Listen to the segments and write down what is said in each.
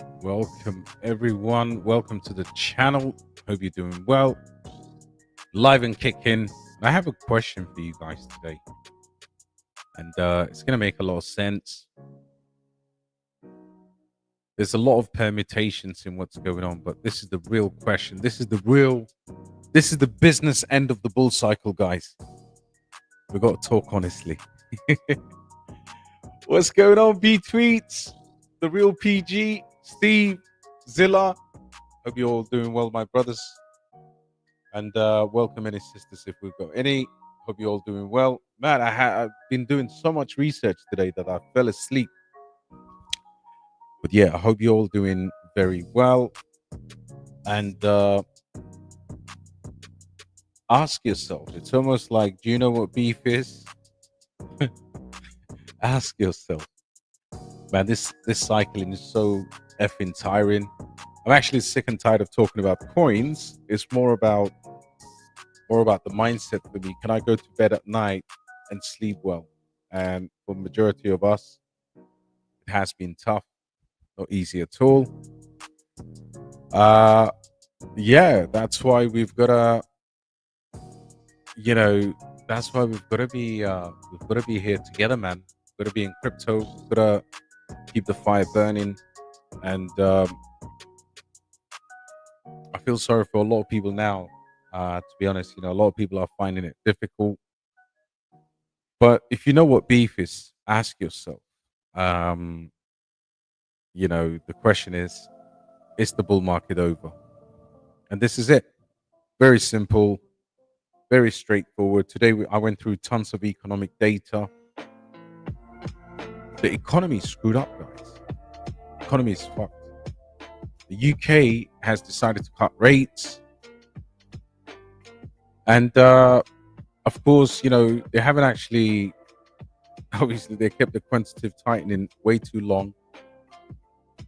Welcome, everyone. Welcome to the channel. Hope you're doing well. Live and kicking. I have a question for you guys today, and it's going to make a lot of sense. There's a lot of permutations in what's going on, but this is the real question. This is the business end of the bull cycle, guys. We've got to talk honestly. What's going on, B Tweets? The real PG, Steve, Zilla. Hope you're all doing well, my brothers. And welcome any sisters if we've got any. Hope you're all doing well. Man, I've been doing so much research today that I fell asleep. But yeah, I hope you're all doing very well. And ask yourself, it's almost like, do you know what beef is? Ask yourself. Man, this cycling is so effing tiring. I'm actually sick and tired of talking about coins. It's more about the mindset for me. Can I go to bed at night and sleep well? And for the majority of us, it has been tough, not easy at all. Yeah, that's why we've got to, that's why we've got to be here together, man. We've got to be in crypto. We've got to keep the fire burning. And I feel sorry for a lot of people now. To be honest, a lot of people are finding it difficult. But if you know what beef is, ask yourself. The question is the bull market over? And this is it. Very simple, very straightforward. Today, I went through tons of economic data. The economy is screwed up, guys. The economy is fucked. The UK has decided to cut rates. And, of course, they haven't actually, obviously, they kept the quantitative tightening way too long,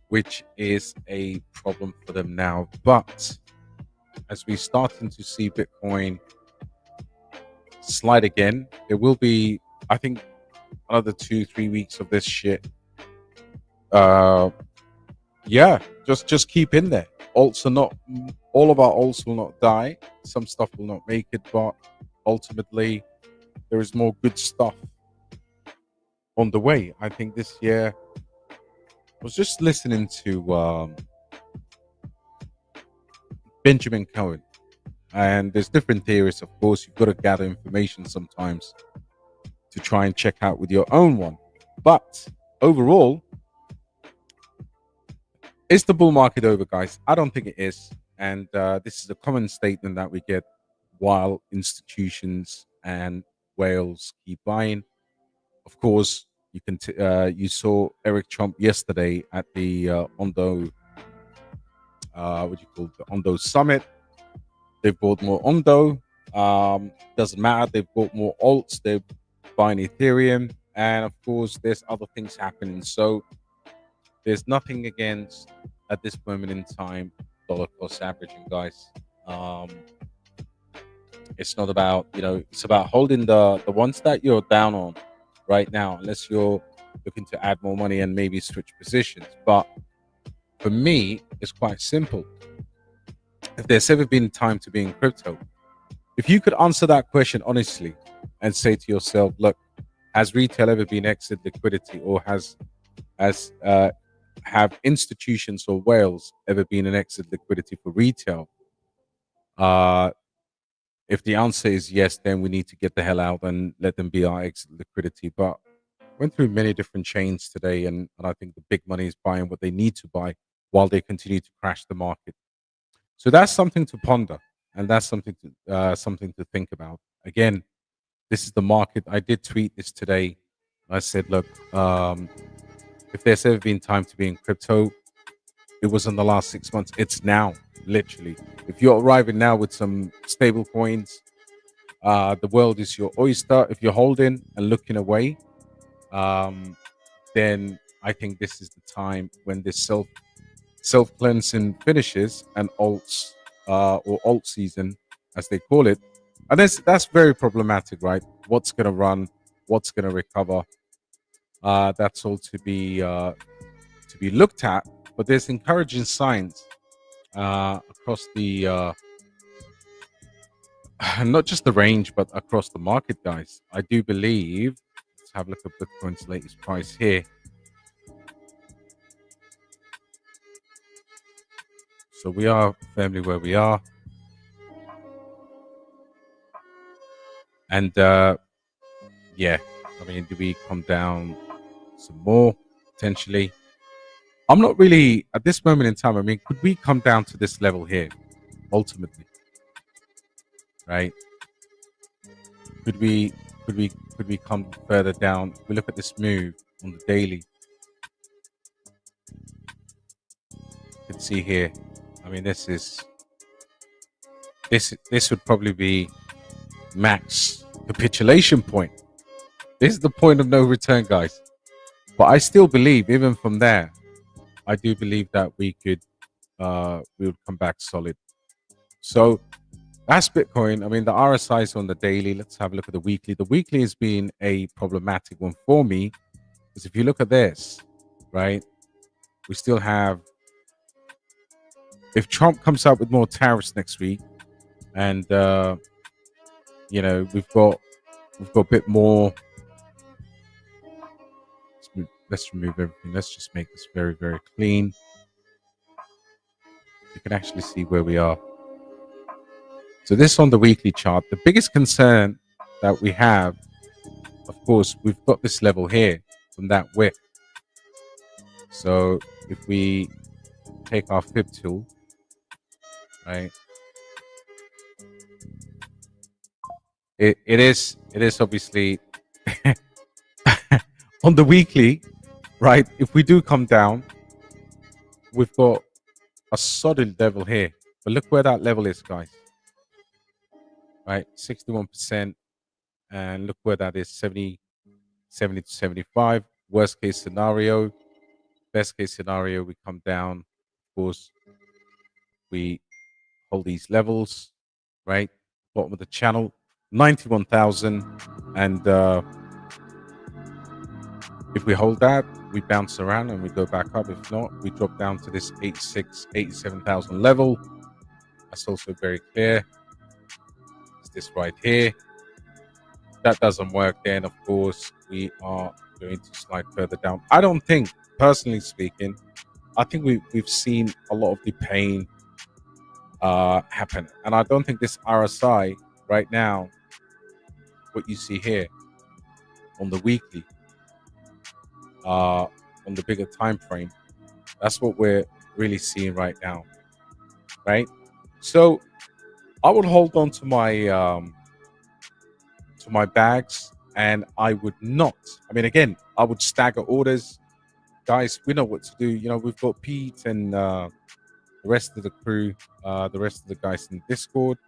which is a problem for them now. But as we're starting to see Bitcoin slide again, there will be, I think, another 2-3 weeks of this shit. Yeah, just keep in there. Alts are not, all of our alts will not die. Some stuff will not make it, but ultimately there is more good stuff on the way. I think this year, I was just listening to Benjamin Cohen, and there's different theories. Of course, you've got to gather information sometimes to try and check out with your own one. But overall, is the bull market over, guys? I don't think it is. And this is a common statement that we get while institutions and whales keep buying. Of course, you saw Eric Trump yesterday at the Ondo, the Ondo Summit. They've bought more Ondo. Doesn't matter. They've bought more alts. They're buying Ethereum. And of course, there's other things happening. So there's nothing against, at this moment in time, dollar cost averaging, guys. It's not about, it's about holding the ones that you're down on right now, unless you're looking to add more money and maybe switch positions. But for me, it's quite simple. If there's ever been time to be in crypto, if you could answer that question honestly and say to yourself, look, has retail ever been exit liquidity, or have institutions or whales ever been an exit liquidity for retail? If the answer is yes, then we need to get the hell out and let them be our exit liquidity. But went through many different chains today, and I think the big money is buying what they need to buy while they continue to crash the market. So that's something to ponder, and that's something to think about. Again, this is the market. I did tweet this today. I said, look, if there's ever been time to be in crypto, it was in the last 6 months. It's now, literally. If you're arriving now with some stable coins, the world is your oyster. If you're holding and looking away, then I think this is the time when this self-cleansing finishes and alts or alt season, as they call it. And that's very problematic, right? What's going to run? What's going to recover? That's all to be looked at. but there's encouraging signs across the not just the range, but across the market, guys. I do believe. Let's have a look at Bitcoin's latest price here. So we are firmly where we are, and yeah, I mean, do we come down some more potentially? I'm not really at this moment in time. I mean, could we come down to this level here ultimately? Right? Could we come further down? If we look at this move on the daily, you can see here. I mean, this would probably be max capitulation point. This is the point of no return, guys. But I still believe, even from there, I do believe that we would come back solid. So that's Bitcoin. I mean, the RSI is on the daily. Let's have a look at the weekly. The weekly has been a problematic one for me, because if you look at this, right, we still have, if Trump comes out with more tariffs next week, and you know, we've got a bit more. Let's remove everything. Let's just make this very, very clean. You can actually see where we are. So this on the weekly chart. The biggest concern that we have, of course, we've got this level here from that wick. So if we take our fib tool, right, it is obviously on the weekly, right? If we do come down, we've got a solid level here. But look where that level is, guys. Right, 61%, and look where that is, 70 to 75. Worst case scenario. Best case scenario, we come down. Of course, we hold these levels, right? Bottom of the channel, 91,000, and if we hold that, we bounce around and we go back up. If not, we drop down to this 87,000 level. That's also very clear. It's this right here. That doesn't work, then of course we are going to slide further down. I don't think, personally speaking, I think we've seen a lot of the pain happen, and I don't think this RSI right now, what you see here on the weekly, on the bigger time frame, that's what we're really seeing right now, right? So I would hold on to my bags, and I would not. I mean, again, I would stagger orders, guys. We know what to do. You know, we've got Pete and the rest of the crew, the rest of the guys in Discord,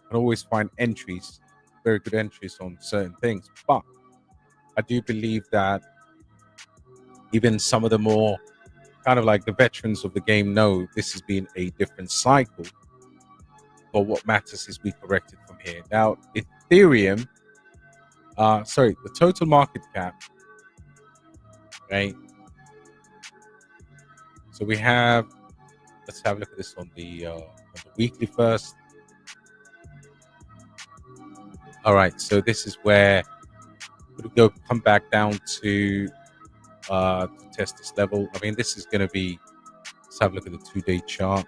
and always find entries, very good entries on certain things. But I do believe that even some of the more kind of like the veterans of the game know this has been a different cycle. But what matters is we correct it from here. Now, Ethereum, the total market cap, right? So we have, let's have a look at this on the weekly first. All right, so this is where we'll come back down to test this level. I mean, this is going to be, let's have a look at the 2-day chart.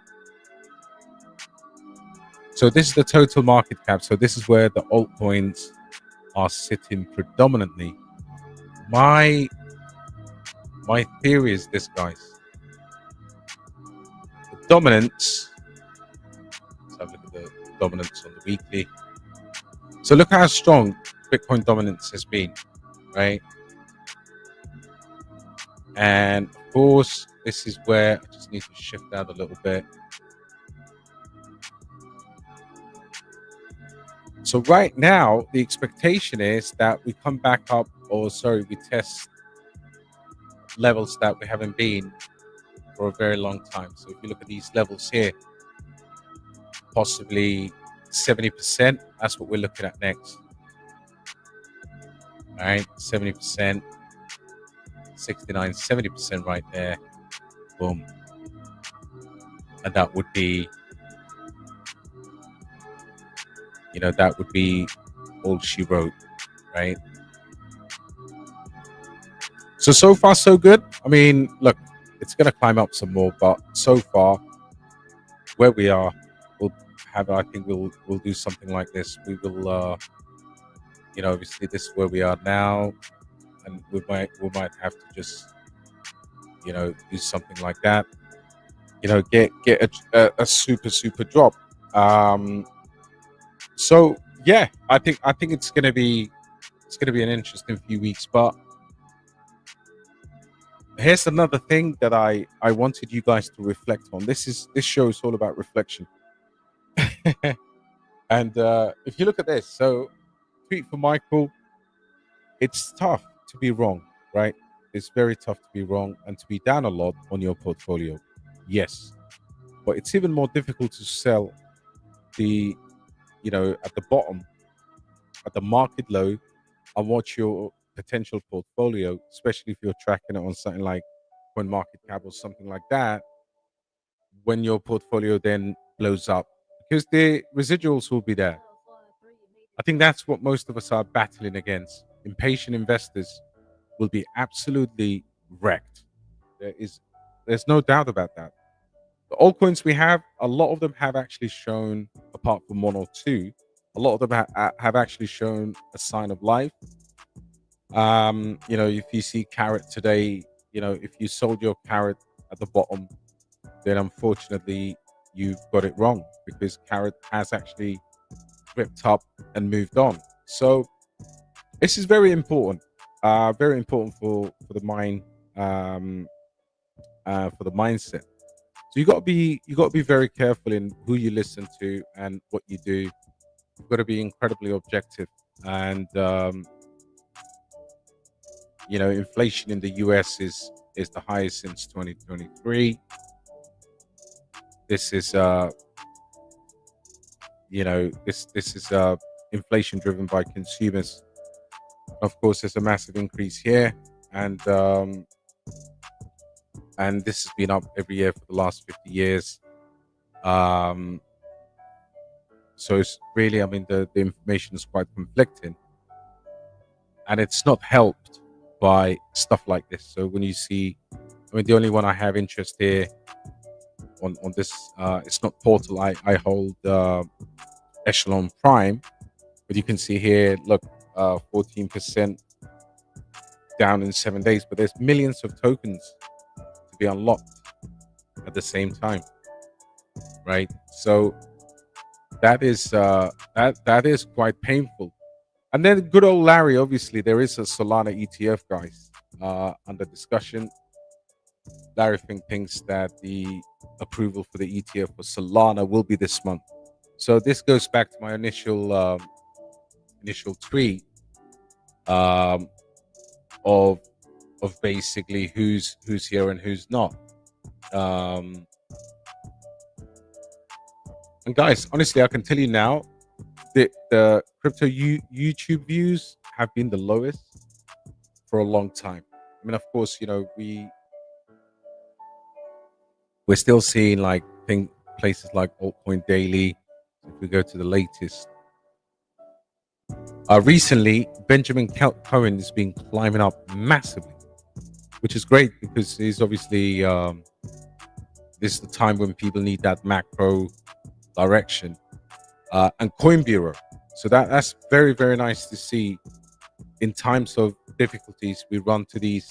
So this is the total market cap. So this is where the altcoins are sitting predominantly. My theory is this, guys. The dominance, let's have a look at the dominance on the weekly. So look how strong Bitcoin dominance has been, right? And of course, this is where I just need to shift out a little bit. So right now, the expectation is that we come back up, we test levels that we haven't been for a very long time. So if you look at these levels here, possibly 70%, that's what we're looking at next. All right, 70%, 69, 70% right there. Boom. and that would be, that would be all she wrote, right? So far so good. I mean, look, it's going to climb up some more, but so far where we are, we'll have. I think we'll do something like this. We will, obviously this is where we are now, and we might have to just, do something like that. Get a super drop. So yeah, I think it's gonna be an interesting few weeks. But here's another thing that I wanted you guys to reflect on. This show is all about reflection. And if you look at this, so tweet for Michael, it's tough to be wrong, right? It's very tough to be wrong and to be down a lot on your portfolio. Yes, but it's even more difficult to sell the, at the bottom, at the market low, and watch your potential portfolio, especially if you're tracking it on something like CoinMarketCap or something like that, when your portfolio then blows up, because the residuals will be there. I think that's what most of us are battling against. Impatient investors will be absolutely wrecked. There's no doubt about that. The altcoins we have, a lot of them have actually shown, apart from one or two, a lot of them have actually shown a sign of life. If you see Karrat today, if you sold your Karrat at the bottom, then unfortunately you've got it wrong, because Karrat has actually ripped up and moved on. So this is very important for the mind, for the mindset. So you got to be very careful in who you listen to and what you do. You've got to be incredibly objective. And inflation in the US is the highest since 2023. This is this is inflation driven by consumers. Of course, there's a massive increase here, and this has been up every year for the last 50 years. So it's really, I mean, the information is quite conflicting, and it's not helped by stuff like this. So when you see, I mean, the only one I have interest here on this, it's not Portal. I hold Echelon Prime, but you can see here, look, 14% down in 7 days, but there's millions of tokens to be unlocked at the same time, right? So that is that is quite painful. And then good old Larry, obviously there is a Solana ETF, guys, under discussion. Larry thinks that the approval for the ETF for Solana will be this month. So this goes back to my initial tweet, of basically who's here and who's not. And guys, honestly, I can tell you now, the crypto YouTube views have been the lowest for a long time. I mean, of course, we're still seeing like places like Altcoin Daily. If we go to the latest, recently Benjamin Cohen has been climbing up massively, which is great, because he's obviously this is the time when people need that macro direction, and Coin Bureau. So that's very, very nice to see. In times of difficulties, we run to these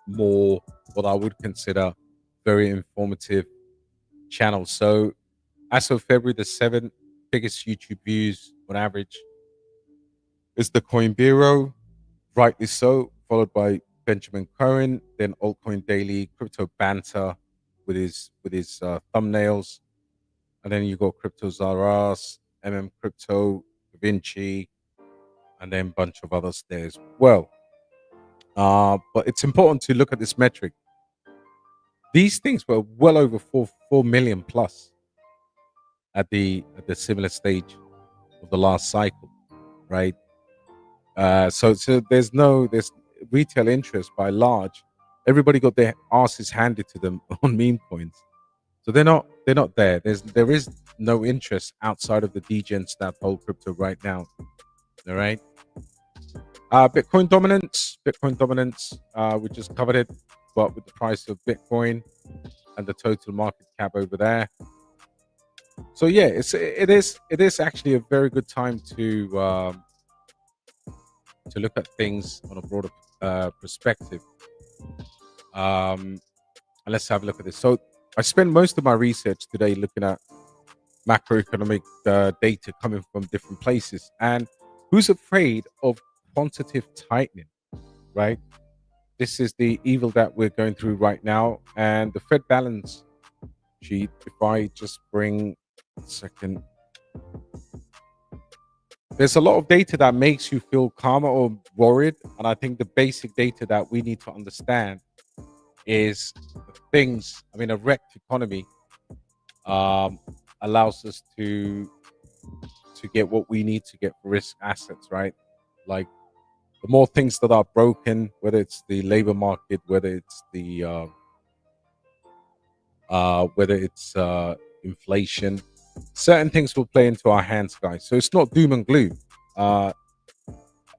more, what I would consider, very informative channels. So as of February the 7th, biggest YouTube views on average is the Coin Bureau, rightly so, followed by Benjamin Cohen, then Altcoin Daily, Crypto Banter with his thumbnails, and then you got Crypto Zaras, Crypto, Da Vinci, and then a bunch of others there as well. But it's important to look at this metric. These things were well over 4 million plus at the similar stage of the last cycle, right? So there's retail interest by large. Everybody got their asses handed to them on meme coins. So they're not there. There is no interest outside of the degens that hold crypto right now. All right. Bitcoin dominance. We just covered it, but with the price of Bitcoin and the total market cap over there. So yeah, it is actually a very good time to look at things on a broader perspective. And let's have a look at this. So I spent most of my research today looking at macroeconomic data coming from different places. And who's afraid of quantitative tightening, right? This is the evil that we're going through right now. And the Fed balance sheet, if I just bring a second, there's a lot of data that makes you feel calmer or worried. And I think the basic data that we need to understand is things. I mean, a wrecked economy allows us to get what we need to get for risk assets, right? Like the more things that are broken, whether it's the labor market, whether it's the inflation, certain things will play into our hands, guys. So it's not doom and gloom. So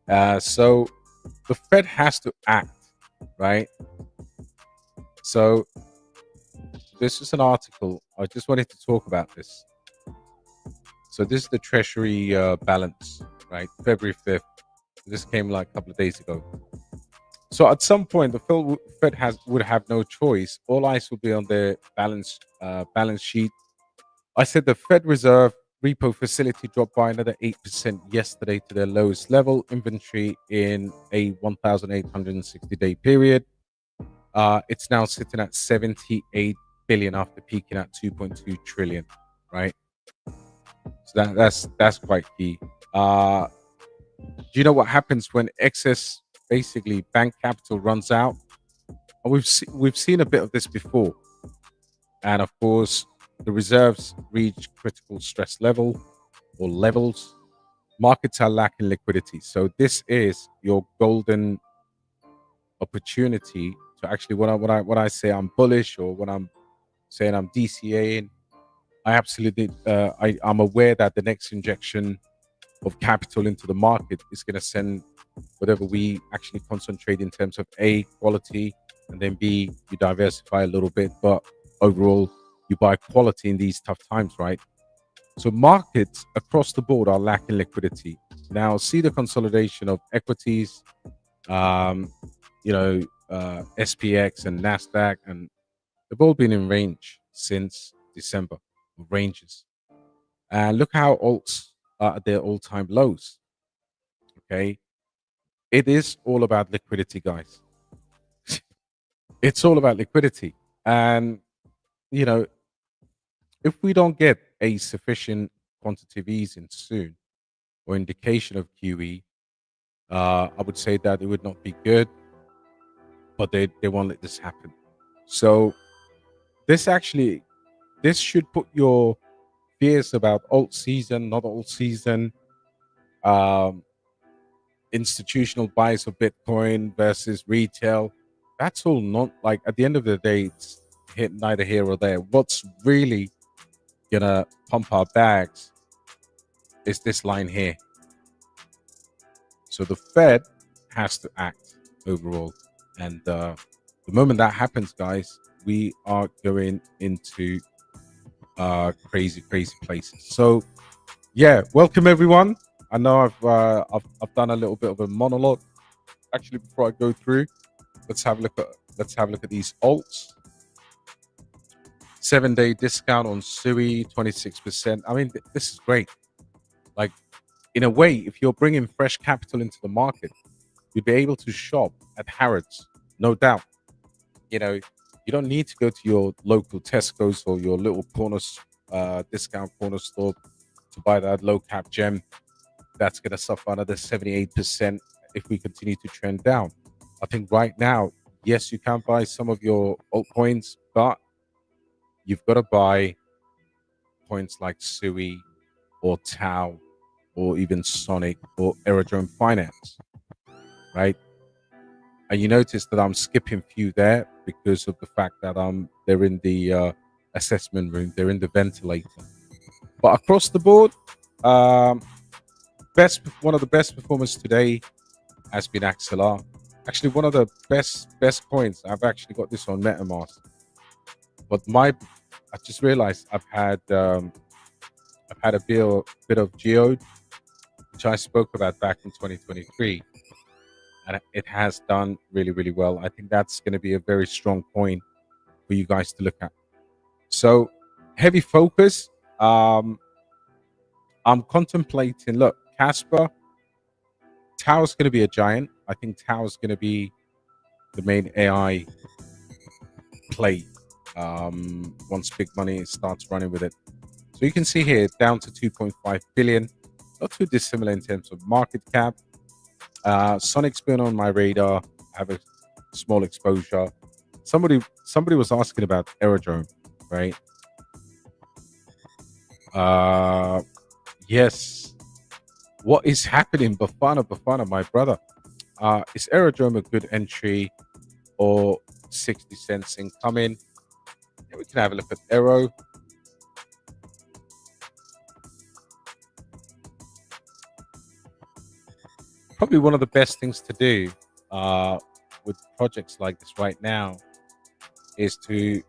the Fed has to act, right? So this is an article. I just wanted to talk about this. So this is the Treasury balance, right? February 5th. This came like a couple of days ago. So at some point, the Fed would have no choice. All eyes will be on their balance sheet. I said the Fed Reserve repo facility dropped by another 8% yesterday to their lowest level. Inventory in a 1,860-day period. It's now sitting at 78 billion after peaking at 2.2 trillion, right? So that's quite key. Do you know what happens when excess, basically bank capital runs out? We've seen a bit of this before, and of course, the reserves reach critical stress level or levels. Markets are lacking liquidity, so this is your golden opportunity to actually when I say I'm bullish or when I'm saying I'm DCAing, I absolutely I'm aware that the next injection of capital into the market is going to send whatever we actually concentrate in terms of A, quality, and then B, you diversify a little bit, but overall you buy quality in these tough times, right? So markets across the board are lacking liquidity. Now see the consolidation of equities, SPX and NASDAQ, and they've all been in range since December, ranges. And look how alts are at their all-time lows. Okay. It is all about liquidity, guys. It's all about liquidity. And, if we don't get a sufficient quantitative easing soon or indication of QE, I would say that it would not be good, but they won't let this happen. So this should put your fears about alt season, not alt season, institutional buys of Bitcoin versus retail. That's all not like at the end of the day, it's neither here or there. What's really gonna pump our bags is this line here. So the Fed has to act overall. And the moment that happens, guys, we are going into crazy places. So yeah, welcome everyone. I know I've done a little bit of a monologue. Actually, before I go through, let's have a look at these alts. 7-day discount on SUI, 26%. I mean, this is great. Like, in a way, if you're bringing fresh capital into the market, you'd be able to shop at Harrods, no doubt. You don't need to go to your local Tesco's or your little discount corner store to buy that low cap gem that's going to suffer another 78% if we continue to trend down. I think right now, yes, you can buy some of your altcoins, but you've got to buy coins like SUI or Tau or even Sonic or Aerodrome Finance, right? And you notice that I'm skipping few there because of the fact that they're in the assessment room. They're in the ventilator. But across the board, one of the best performers today has been Axelar. Actually, one of the best coins. I've actually got this on MetaMask. But I just realized I've had a bit of Geode, which I spoke about back in 2023, and it has done really, really well. I think that's going to be a very strong coin for you guys to look at. So heavy focus. I'm contemplating. Look, Kaspa. Tao's going to be a giant. I think Tao's going to be the main AI play once big money starts running with it. So you can see here down to 2.5 billion. Not too dissimilar in terms of market cap. Sonic's been on my radar. I have a small exposure. Somebody was asking about Aerodrome, right? Yes. What is happening? Bafana, my brother. Is Aerodrome a good entry or 60 cents incoming? Yeah, we can have a look at Aero. Probably one of the best things to do with projects like this right now is to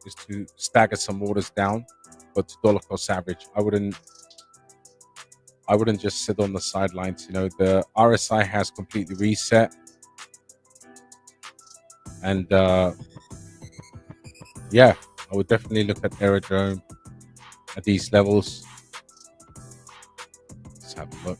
stagger some orders down, but to dollar cost average. I wouldn't just sit on the sidelines. You know, the RSI has completely reset, and yeah, I would definitely look at Aerodrome at these levels. Let's have a look.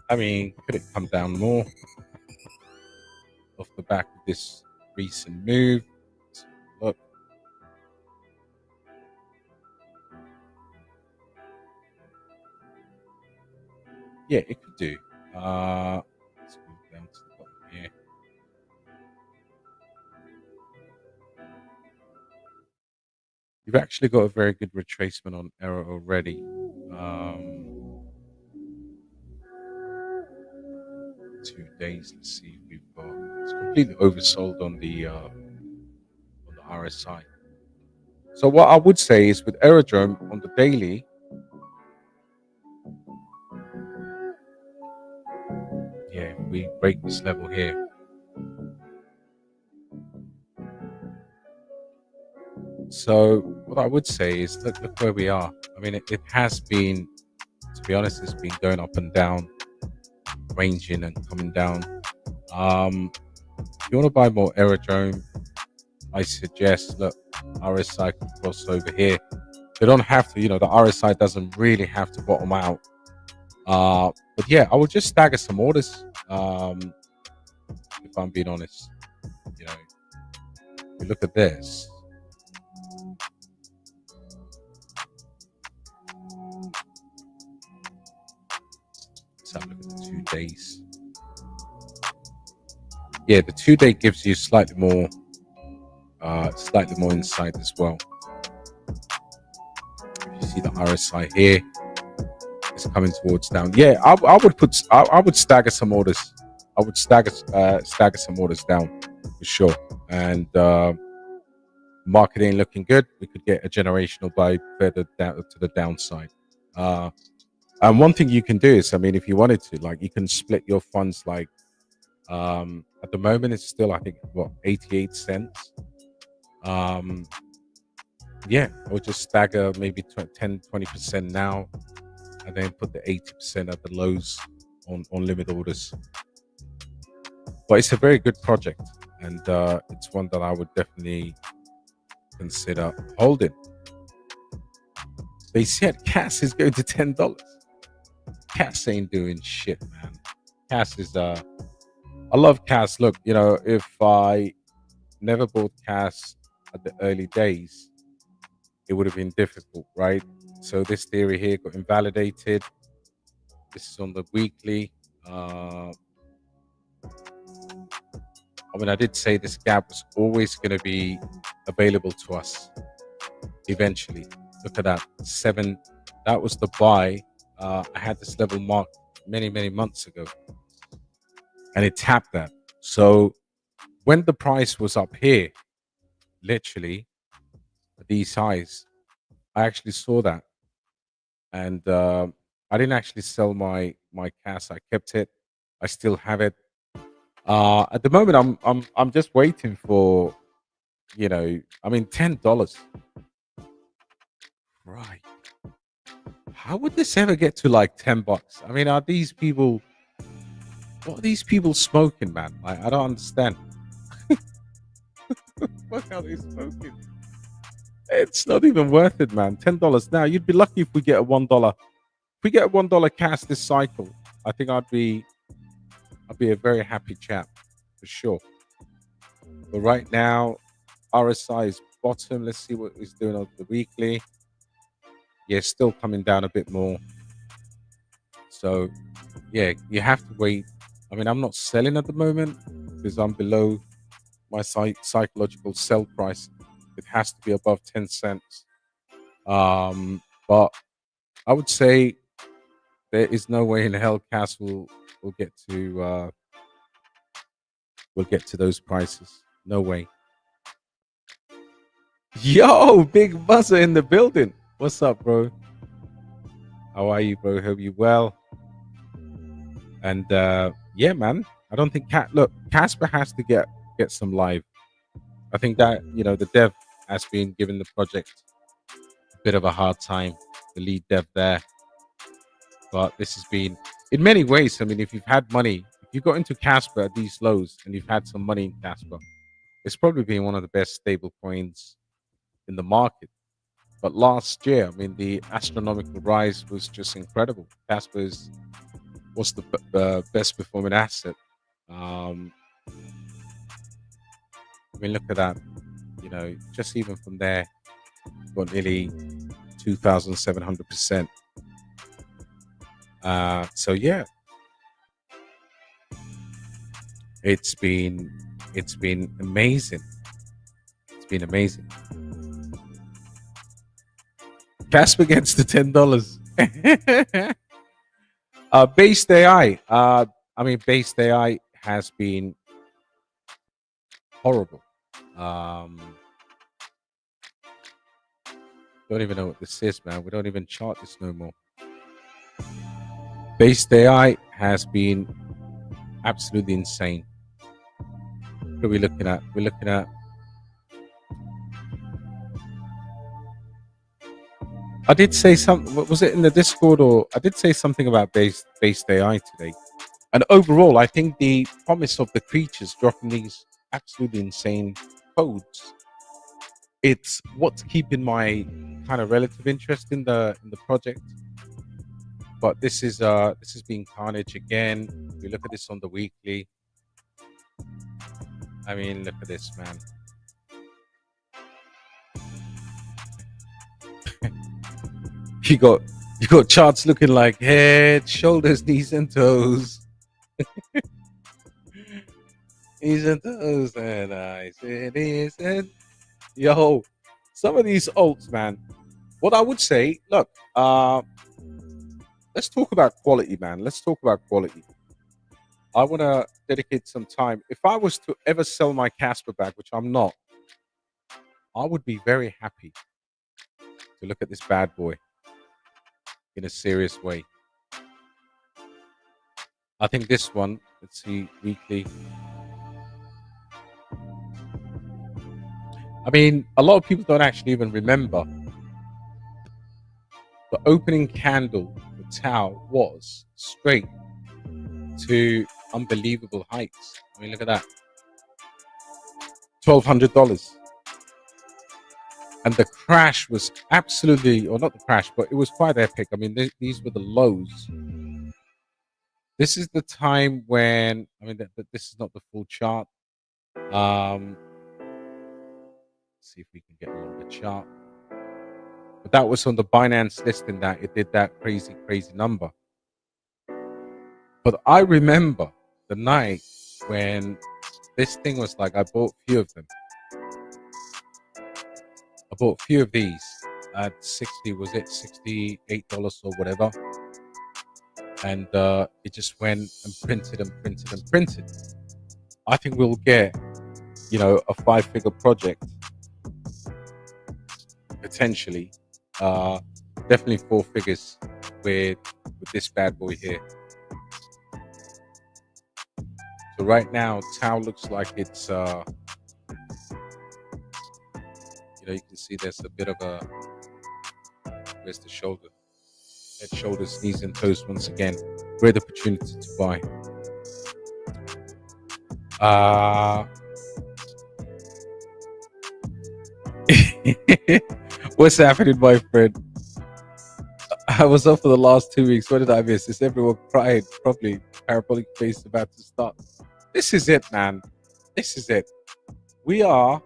I mean, could it come down more off the back of this recent move? Let's look. Yeah, it could do. Let's move down to the bottom here. You've actually got a very good retracement on error already. 2 days. Let's see if we've got. It's completely oversold on the RSI. So what I would say is with Aerodrome on the daily, yeah, we break this level here. So what I would say is look where we are. I mean, it has been, to be honest, it's been going up and down, ranging and coming down. If you want to buy more Aerodrome, I suggest, look, RSI can cross over here. They don't have to, you know, the RSI doesn't really have to bottom out. But yeah, I would just stagger some orders. If I'm being honest, you know, if you look at this. Let's have a look at the 2 days. Yeah, the 2 day gives you slightly more insight as well. If you see the RSI here, it's coming towards down. Yeah, I would stagger some orders. I would stagger some orders down for sure. And market ain't looking good. We could get a generational buy further down to the downside. And one thing you can do is, I mean, if you wanted to, like, you can split your funds. Like, at the moment, it's still, I think, what, 88 cents. Yeah, or just stagger maybe 10-20% now, and then put the 80% at the lows on limit orders. But it's a very good project, and it's one that I would definitely consider holding. They said CAS is going to $10. CAS ain't doing shit, man. CAS is I love CAS. Look, you know, if I never bought CAS at the early days, it would have been difficult, right? So this theory here got invalidated. This is on the weekly. I mean, I did say this gap was always going to be available to us eventually. Look at that, 7. That was the buy. I had this level marked many months ago, and it tapped that. So when the price was up here, literally at these highs, I actually saw that, and I didn't actually sell my CAS. I kept it. I still have it. At the moment, I'm just waiting for, I mean, $10. Right. How would this ever get to like $10? I mean, are these people? What are these people smoking, man? Like, I don't understand. What are they smoking? It's not even worth it, man. $10 now. You'd be lucky if we get a $1. If we get a $1 CAS this cycle, I think I'd be a very happy chap for sure. But right now, RSI is bottom. Let's see what it's doing on the weekly. Yeah, still coming down a bit more. So yeah, you have to wait. I mean, I'm not selling at the moment because I'm below my psychological sell price. It has to be above 10 cents. But I would say there is no way in hell CAS will get to those prices. No way. Yo, Big Buzzer in the building. What's up, bro? How are you, bro? Hope you well. And yeah, man. I don't think Casper has to get some live. I think that the dev has been giving the project a bit of a hard time. The lead dev there, but this has been in many ways. I mean, if you've had money, if you got into Casper at these lows and you've had some money in Casper, it's probably been one of the best stable coins in the market. But last year, I mean, the astronomical rise was just incredible. Casper was the best performing asset. I mean, look at that. Just even from there, got nearly 2,700%. So yeah, it's been amazing. It's been amazing. Casper gets to $10. BasedAI. I mean, BasedAI has been horrible. Don't even know what this is, man. We don't even chart this no more. BasedAI has been absolutely insane. What are we looking at? We're looking at I did say something. Was it in the Discord, or I did say something about BasedAI today? And overall, I think the promise of the creatures dropping these absolutely insane codes, it's what's keeping my kind of relative interest in the project. But this is being carnage again. We look at this on the weekly. I mean, look at this, man. You got charts looking like head, shoulders, knees, and toes. Knees and toes, and I said, yo, some of these alts, man. What I would say, look, let's talk about quality, man. Let's talk about quality. I want to dedicate some time. If I was to ever sell my Casper bag, which I'm not, I would be very happy to look at this bad boy in a serious way. I think this one, let's see, weekly. I mean, a lot of people don't actually even remember the opening candle, the Tau was straight to unbelievable heights. I mean, look at that. $1,200. And the crash was absolutely, or not the crash, but it was quite epic. I mean, these were the lows. This is the time when, I mean, this is not the full chart. Let's see if we can get along the chart. But that was on the Binance listing that it did that crazy number. But I remember the night when this thing was like, I bought a few of them. I bought a few of these at $68 or whatever. and it just went and printed and printed and printed. I think we'll get, a 5-figure project potentially, definitely 4 figures with this bad boy here. So right now, Tau looks like it's, you can see there's a bit of a, where's the shoulder? Head, shoulders, knees, and toes once again. Great opportunity to buy. What's happening, my friend? I was up for the last 2 weeks. What did I miss? Is everyone crying properly? Parabolic face about to start. This is it, man. This is it. We are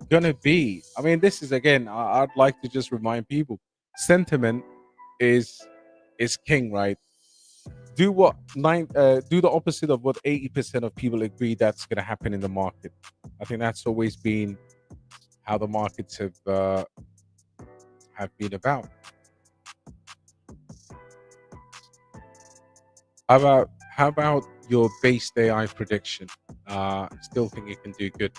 gonna be. I mean, this is again. I'd like to just remind people: sentiment is king, right? Do the opposite of what 80% of people agree that's going to happen in the market. I think that's always been how the markets have been about. How about your BasedAI prediction? Still think it can do good.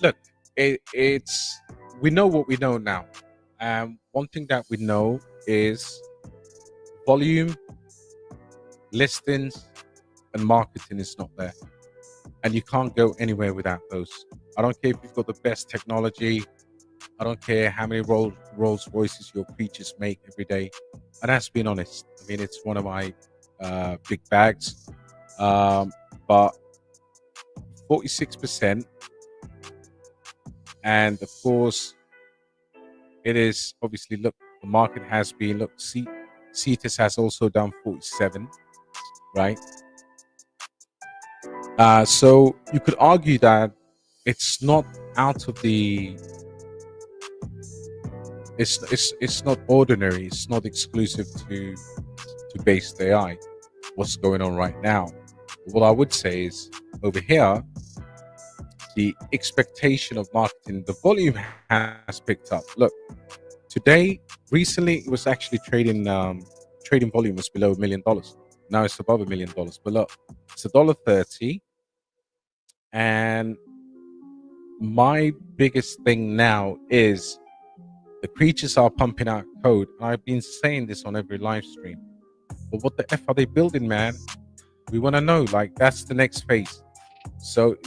Look, it's we know what we know now. One thing that we know is volume, listings, and marketing is not there, and you can't go anywhere without those. I don't care if you've got the best technology. I don't care how many Rolls Royces your creatures make every day. And that's being honest. I mean, it's one of my big bags, but 46%, and of course, it is obviously, look, the market has been, look, Cetus has also done 47, right? So you could argue that it's not out of the, it's not ordinary, it's not exclusive to BasedAI, what's going on right now. What I would say is, over here, the expectation of marketing, the volume has picked up. Look, recently it was actually trading volume was below $1 million. Now it's above $1 million. But look, it's $1.30. And my biggest thing now is the creatures are pumping out code. And I've been saying this on every live stream. But what the F are they building, man? We want to know. Like, that's the next phase. So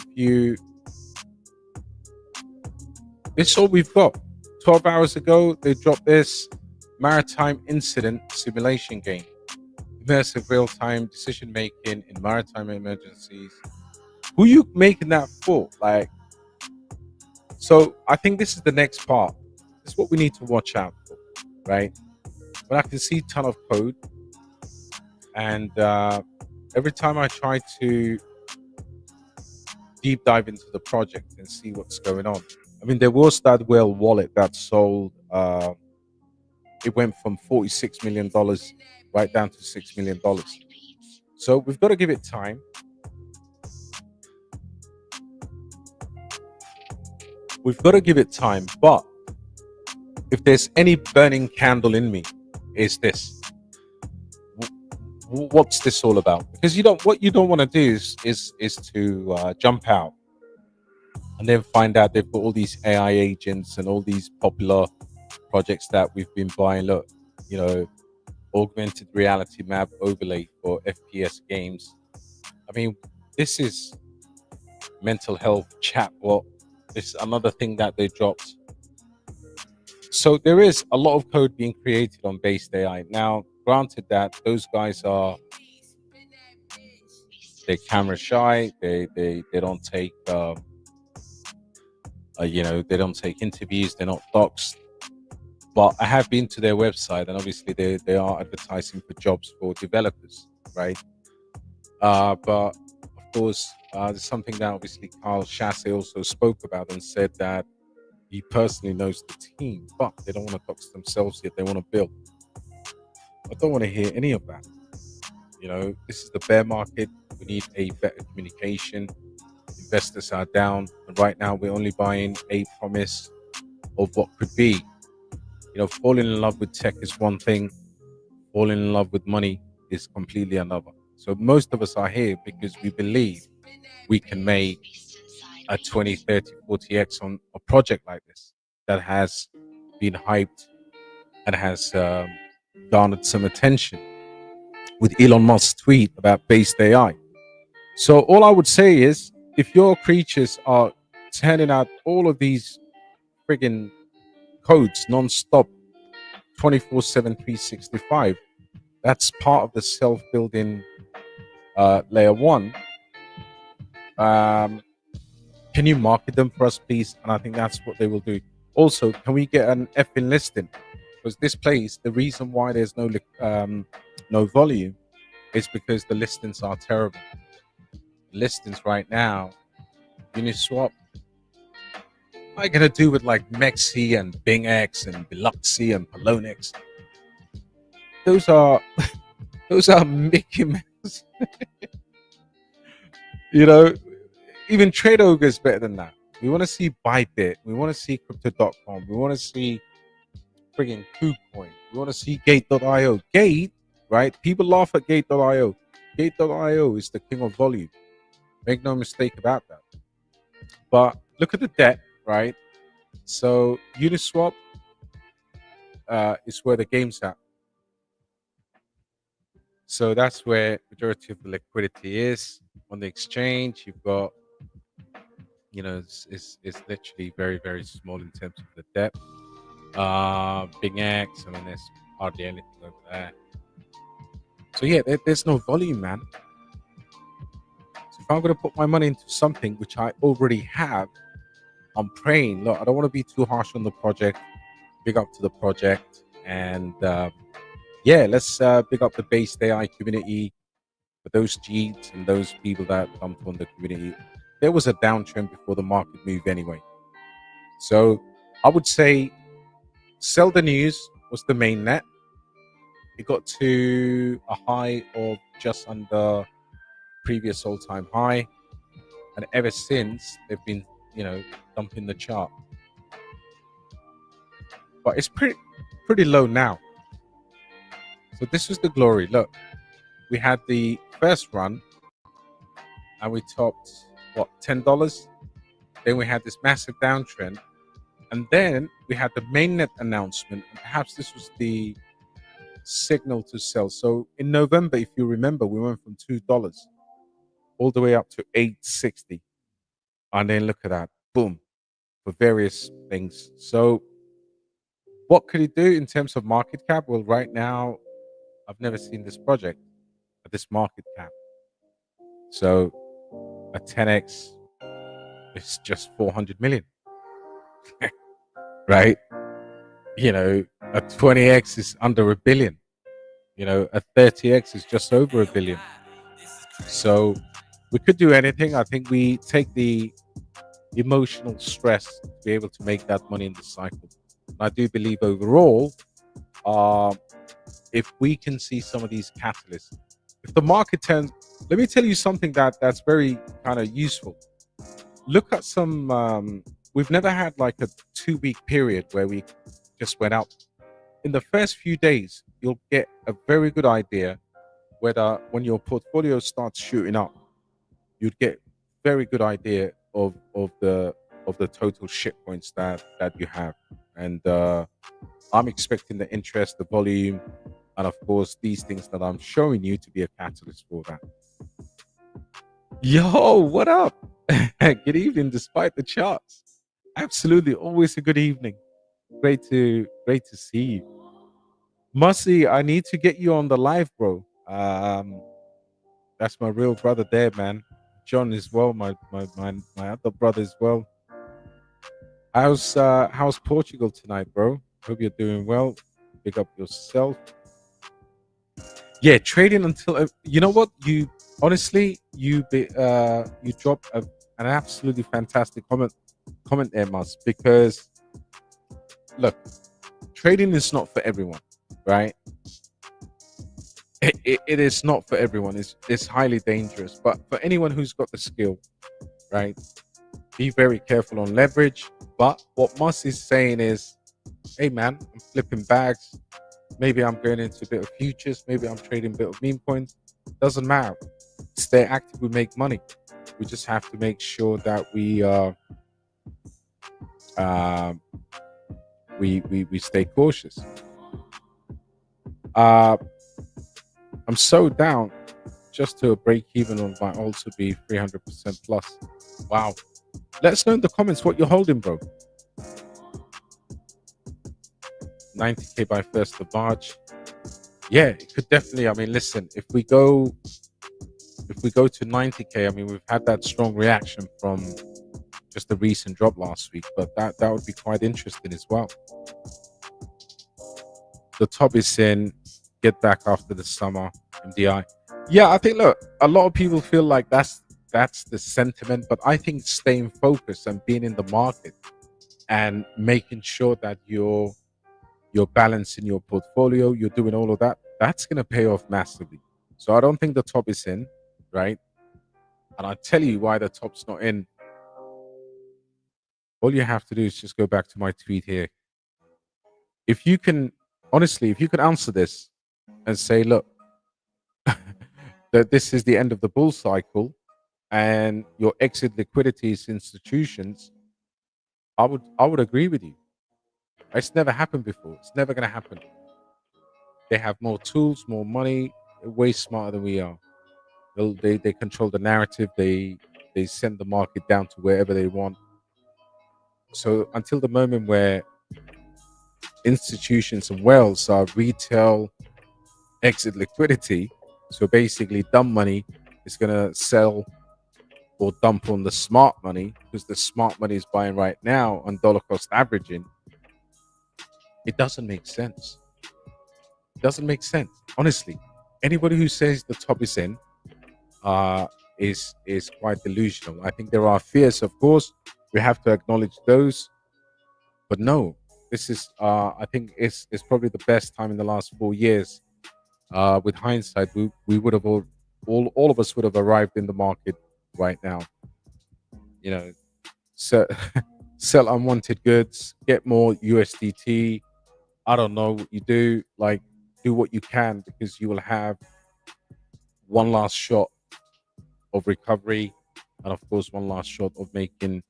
it's all we've got. 12 hours ago, they dropped this maritime incident simulation game. Immersive real-time decision-making in maritime emergencies. Who are you making that for? Like, so I think this is the next part. This is what we need to watch out for, right? But I can see a ton of code. And every time I try to deep dive into the project and see what's going on. I mean, there was that whale wallet that sold. It went from $46 million right down to $6 million. So we've got to give it time. But if there's any burning candle in me, is this. What's this all about? Because what you don't want to do is to jump out and then find out they've got all these AI agents and all these popular projects that we've been buying. Look, augmented reality map overlay for FPS games. I mean, this is mental health chatbot. This is another thing that they dropped. So there is a lot of code being created on BasedAI. Now, granted that those guys they're camera shy. They don't take they don't take interviews. They're not doxed. But I have been to their website, and obviously they are advertising for jobs for developers, right? But of course, there's something that obviously Carl Chasse also spoke about and said that he personally knows the team, but they don't want to dox themselves yet. They want to build. I don't want to hear any of that. This is the bear market. We need a better communication. Investors are down, and right now we're only buying a promise of what could be. Falling in love with tech is one thing. falling in love with money is completely another. So most of us are here because we believe we can make a 20, 30, 40x on a project like this that has been hyped and has garnered some attention with Elon Musk's tweet about BasedAI. So all I would say is, if your creatures are turning out all of these friggin' codes non-stop, 24/7, 365, that's part of the self-building layer one. Can you market them for us, please? And I think that's what they will do. Also, can we get an effing listing? Because this place, the reason why there's no volume is because the listings are terrible. Listings right now, Uniswap, what are you gonna do with like Mexi and BingX and Biloxi and Polonex? Those are Mickey Mouse. You know, even Trade Ogre is better than that. We want to see Bybit. We want to see Crypto.com. We want to see friggin' KuCoin. We want to see Gate.io. Gate, right? People laugh at Gate.io. Gate.io is the king of volume. Make no mistake about that. But look at the debt, right? So Uniswap is where the game's at. So that's where majority of the liquidity is on the exchange. You've got, it's literally very, very small in terms of the depth. Big X, there's hardly anything over there. So yeah, there's no volume, man. So if I'm going to put my money into something which I already have, I'm praying. Look, I don't want to be too harsh on the project. Big up to the project, and yeah, let's big up the BasedAI community for those G's and those people that jumped on the community. There was a downtrend before the market moved anyway. So I would say sell the news was the main net. It got to a high of just under previous all-time high, and ever since they've been, dumping the chart. But it's pretty low now. So this was the glory. Look, we had the first run, and we topped what, $10. Then we had this massive downtrend, and then we had the mainnet announcement, and perhaps this was the signal to sell. So in November, if you remember, we went from $2 all the way up to $8.60, and then look at that, boom, for various things. So what could it do in terms of market cap? Well, right now, I've never seen this project at this market cap. So a 10x is just 400 million, right? A 20x is under a billion. A 30x is just over a billion. So we could do anything. I think we take the emotional stress to be able to make that money in the cycle. I do believe overall, if we can see some of these catalysts, if the market turns, let me tell you something that's very kind of useful. Look at some, we've never had like a 2-week period where we just went up. In the first few days, you'll get a very good idea whether when your portfolio starts shooting up, you'd get very good idea of the total shit points that you have. And I'm expecting the interest, the volume, and of course these things that I'm showing you to be a catalyst for that. Yo, what up? Good evening, despite the charts. Absolutely, always a good evening. Great to see you. Mussy, I need to get you on the live, bro. That's my real brother there, man. John as well, my other brother as well. How's Portugal tonight, bro? Hope you're doing well. Pick up yourself. Yeah, trading until you know what, you honestly you dropped an absolutely fantastic comment there, Mus, because look, trading is not for everyone, right? It is not for everyone. It's highly dangerous, but for anyone who's got the skill, right? Be very careful on leverage. But what Mus is saying is, hey man, I'm flipping bags. Maybe I'm going into a bit of futures. Maybe I'm trading a bit of meme coins. Doesn't matter. Stay active. We make money. We just have to make sure that uh, we stay cautious. Uh, I'm so down just to a break even on my also be 300% plus. Wow. Let us know in the comments what you're holding, bro. 90k by 1st of March. Yeah, it could definitely. I mean, listen, if we go to 90k, I mean, we've had that strong reaction from just the recent drop last week, but that would be quite interesting as well. The top is in. Get back after the summer. MDI. Yeah, I think, look, a lot of people feel like that's the sentiment, but I think staying focused and being in the market and making sure that you're balancing your portfolio, you're doing all of that, that's going to pay off massively. So I don't think the top is in, right? And I'll tell you why the top's not in. All you have to do is just go back to my tweet here. If you can, honestly, if you can answer this and say, look, that this is the end of the bull cycle and your exit liquidity is institutions, I would agree with you. It's never happened before. It's never going to happen. They have more tools, more money, way smarter than we are. They control the narrative. They send the market down to wherever they want. So until the moment where institutions and wealth are retail exit liquidity, so basically dumb money is going to sell or dump on the smart money because the smart money is buying right now on dollar cost averaging, it doesn't make sense. It doesn't make sense. Honestly, anybody who says the top is in is quite delusional. I think there are fears, of course. We have to acknowledge those. But no, this is I think it's probably the best time in the last 4 years. With hindsight, we would have all of us would have arrived in the market right now. You know, so sell unwanted goods, get more USDT. I don't know what you do. Like, do what you can because you will have one last shot of recovery, and of course, one last shot of making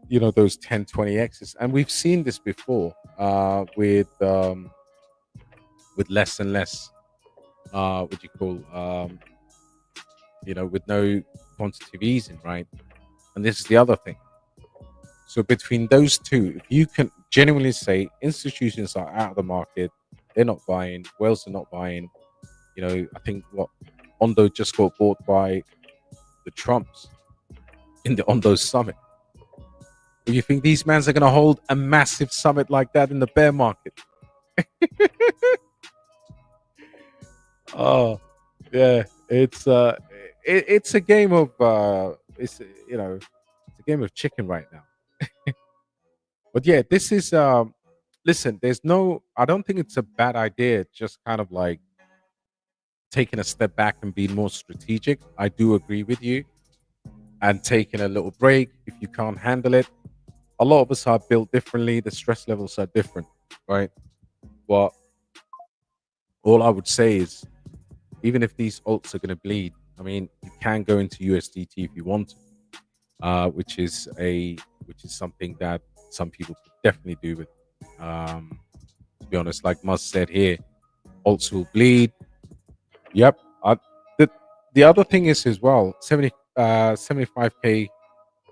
those 10, 20x's. And we've seen this before with less and less. What do you call? With no quantitative easing, right? And this is the other thing. So between those two, if you can genuinely say institutions are out of the market, they're not buying, whales are not buying. I think what Ondo just got bought by the Trumps in the Ondo summit. Do you think these mans are going to hold a massive summit like that in the bear market? Oh, yeah, it's a game of it's a game of chicken right now. But yeah, this is listen, I don't think it's a bad idea just kind of like taking a step back and being more strategic. I do agree with you. And taking a little break if you can't handle it. A lot of us are built differently, the stress levels are different, right? But all I would say is even if these alts are going to bleed, I mean, you can go into USDT if you want to, which is something that some people could definitely do with. To be honest, like Muzz said here, alts will bleed. Yep. The other thing is as well, 75k.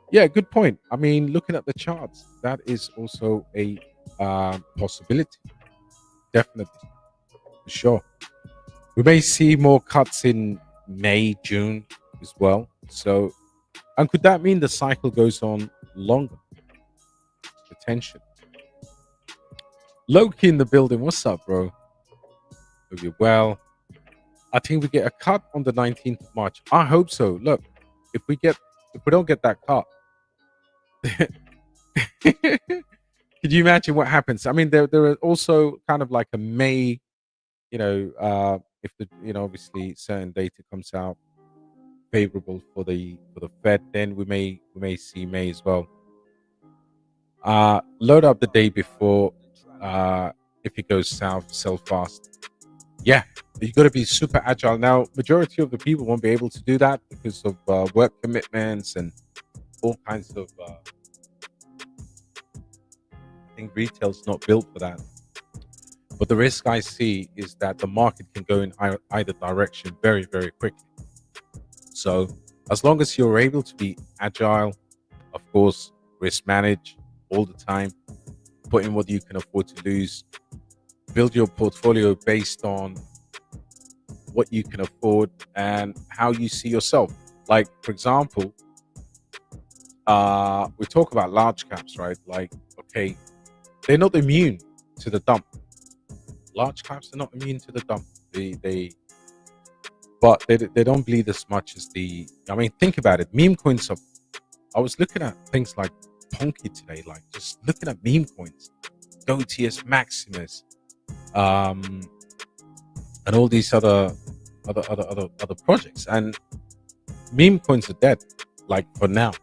Yeah, good point. I mean, looking at the charts, that is also a possibility. Definitely, for sure. We may see more cuts in May, June as well. So, and could that mean the cycle goes on longer? Potential. Loki in the building. What's up, bro? Hope you're well. I think we get a cut on the 19th of March. I hope so. Look, if we don't get that cut, could you imagine what happens? I mean, there are also kind of like a May, if the obviously certain data comes out favorable for the Fed, then we may see May as well. Load up the day before. if it goes south, sell fast. Yeah, you got to be super agile. Now, majority of the people won't be able to do that because of work commitments and all kinds of. I think retail's not built for that. But the risk I see is that the market can go in either direction very, very quickly. So as long as you're able to be agile, of course, risk manage all the time, put in what you can afford to lose, build your portfolio based on what you can afford and how you see yourself. Like, for example, we talk about large caps, right? Like, okay, they're not immune to the dump. Large caps are not immune to the dump. But they don't bleed as much as the. I mean, think about it. Meme coins are. I was looking at things like Ponky today, like just looking at meme coins, GoTS Maximus, and all these other projects. And meme coins are dead. Like for now,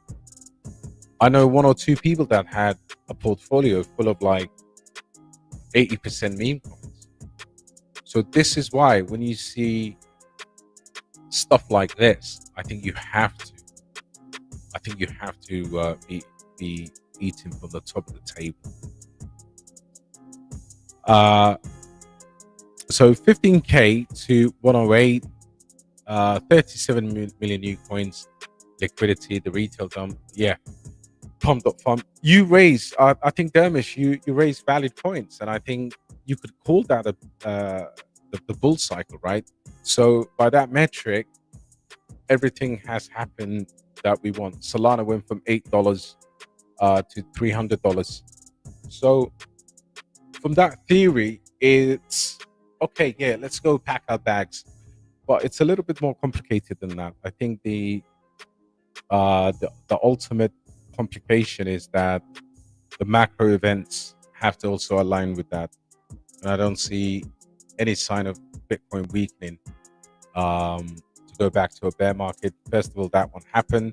I know one or two people that had a portfolio full of like 80% meme coins. So this is why when you see stuff like this, I think you have to. I think you have to be eating from the top of the table. So 15K to 108, 37 million new coins, liquidity, the retail dump. Yeah, pump.fun. You raise, I think, Dermish, you raise valid points, and I think you could call that the bull cycle, right? So by that metric, everything has happened that we want. Solana went from $8 to $300. So from that theory, it's okay. Yeah, let's go pack our bags, but it's a little bit more complicated than that. I think the ultimate complication is that the macro events have to also align with that, and I don't see any sign of Bitcoin weakening to go back to a bear market. First of all, that won't happen.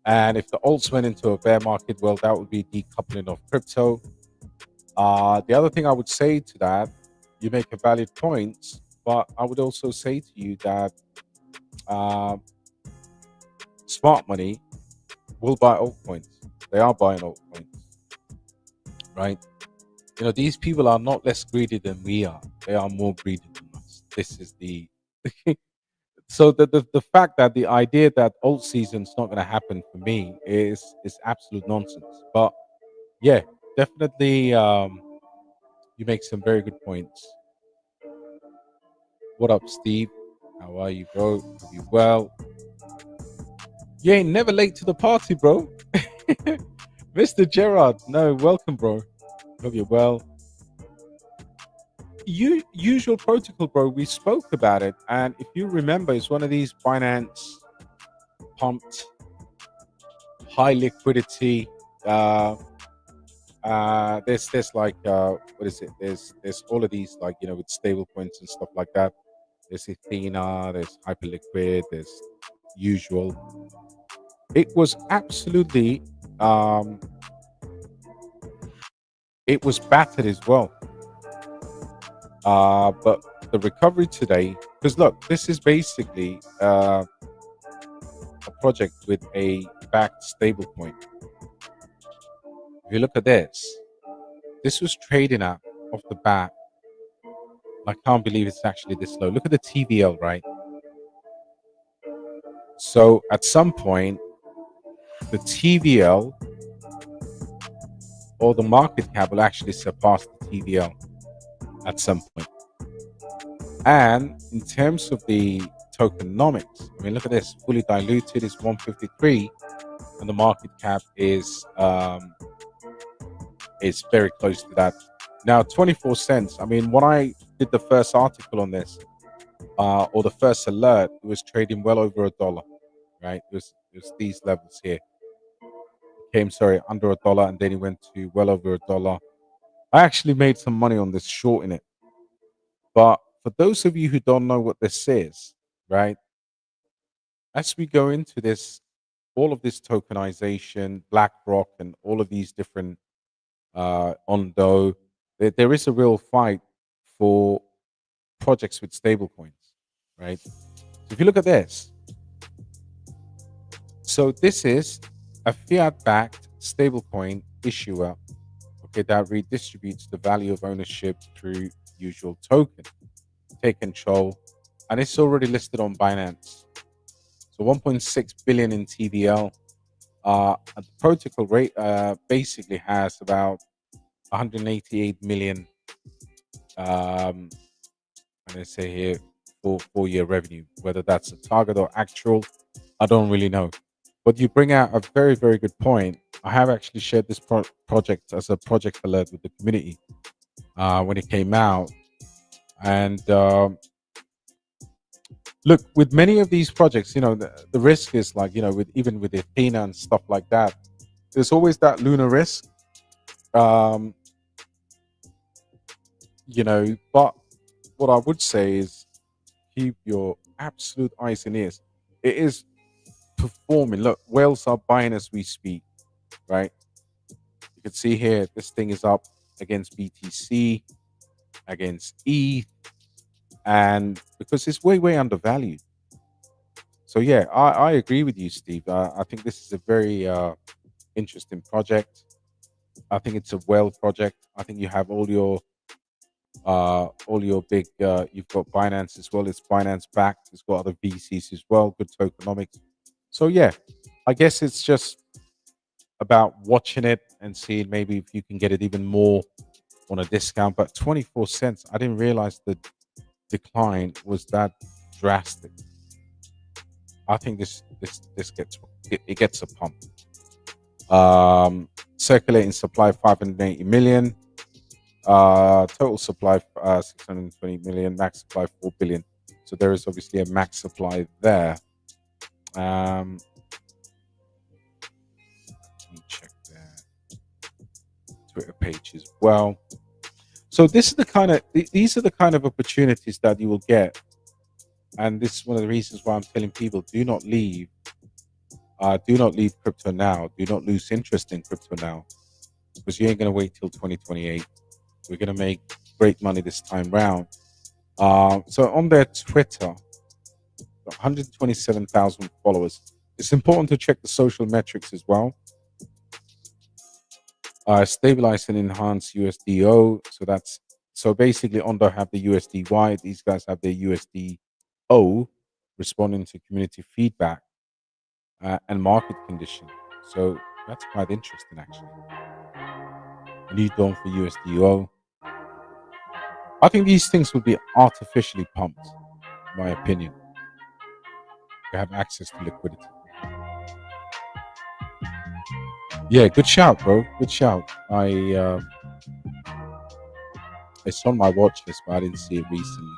And if the alts went into a bear market, well, that would be decoupling of crypto. The other thing I would say to that, you make a valid point, but I would also say to you that smart money will buy altcoins. They are buying altcoins, right? You know, these people are not less greedy than we are. They are more greedy than us. This is the so the fact that the idea that alt season's not going to happen for me is absolute nonsense. But yeah, definitely, you make some very good points. What up, Steve? How are you, bro? Hope you well. You ain't never late to the party, bro. Mr. Gerard, no, welcome, bro. Hope you're well. Usual protocol, bro. We spoke about it, and if you remember, it's one of these Binance pumped high liquidity. There's like what is it? There's all of these, like, you know, with stable points and stuff like that. There's Athena, there's Hyperliquid, there's usual. It was absolutely it was battered as well. But the recovery today, because look, this is basically a project with a backed stable point. If you look at this was trading up off the bat. I can't believe it's actually this low. Look at the TVL, right? So at some point, the TVL or the market cap will actually surpass the TVL at some point. And in terms of the tokenomics, I mean, look at this. Fully diluted is 153, and the market cap is very close to that. Now, 24 cents. I mean, when I did the first article on this, or the first alert, it was trading well over $1, right? It was these levels here. Came, sorry, under $1, and then it went to well over $1. I actually made some money on this, shorting it. But for those of you who don't know what this is, right? As we go into this, all of this tokenization, BlackRock, and all of these different Ondo, There is a real fight for projects with stable coins, right? So if you look at this, so this is a fiat-backed stablecoin issuer, okay, that redistributes the value of ownership through usual token, take control, and it's already listed on Binance. So 1.6 billion in TVL. And the protocol rate basically has about 188 million. I'm going to say here for 4-year revenue. Whether that's a target or actual, I don't really know. But you bring out a very, very good point. I have actually shared this project as a project alert with the community when it came out. And look, with many of these projects, the risk is like, with even with Athena and stuff like that, there's always that lunar risk. Um, but what I would say is keep your absolute eyes and ears. It is performing. Look, whales are buying as we speak, right? You can see here, this thing is up against BTC, against ETH, and because it's way, way undervalued. So yeah, I agree with you, Steve. I think this is a very interesting project. I think it's a well project. I think you have all your big. You've got Binance as well. It's Binance backed. It's got other VCs as well. Good tokenomics. So yeah, I guess it's just about watching it and seeing maybe if you can get it even more on a discount. But 24 cents, I didn't realize the decline was that drastic. I think this gets a pump. Circulating supply 580 million. Total supply 620 million. Max supply 4 billion. So there is obviously a max supply there. Let me check their Twitter page as well. So these are the kind of opportunities that you will get, and this is one of the reasons why I'm telling people: do not leave crypto now. Do not lose interest in crypto now, because you ain't gonna wait till 2028. We're gonna make great money this time round. So on their Twitter, 127,000 followers. It's important to check the social metrics as well. Stabilize and enhance USDO. So basically, Ondo have the USDY. These guys have their USDO, responding to community feedback and market condition. So that's quite interesting, actually. A new dawn for USDO. I think these things would be artificially pumped, in my opinion. You have access to liquidity. Yeah, good shout, bro. Good shout. It's on my watch list, but I didn't see it recently.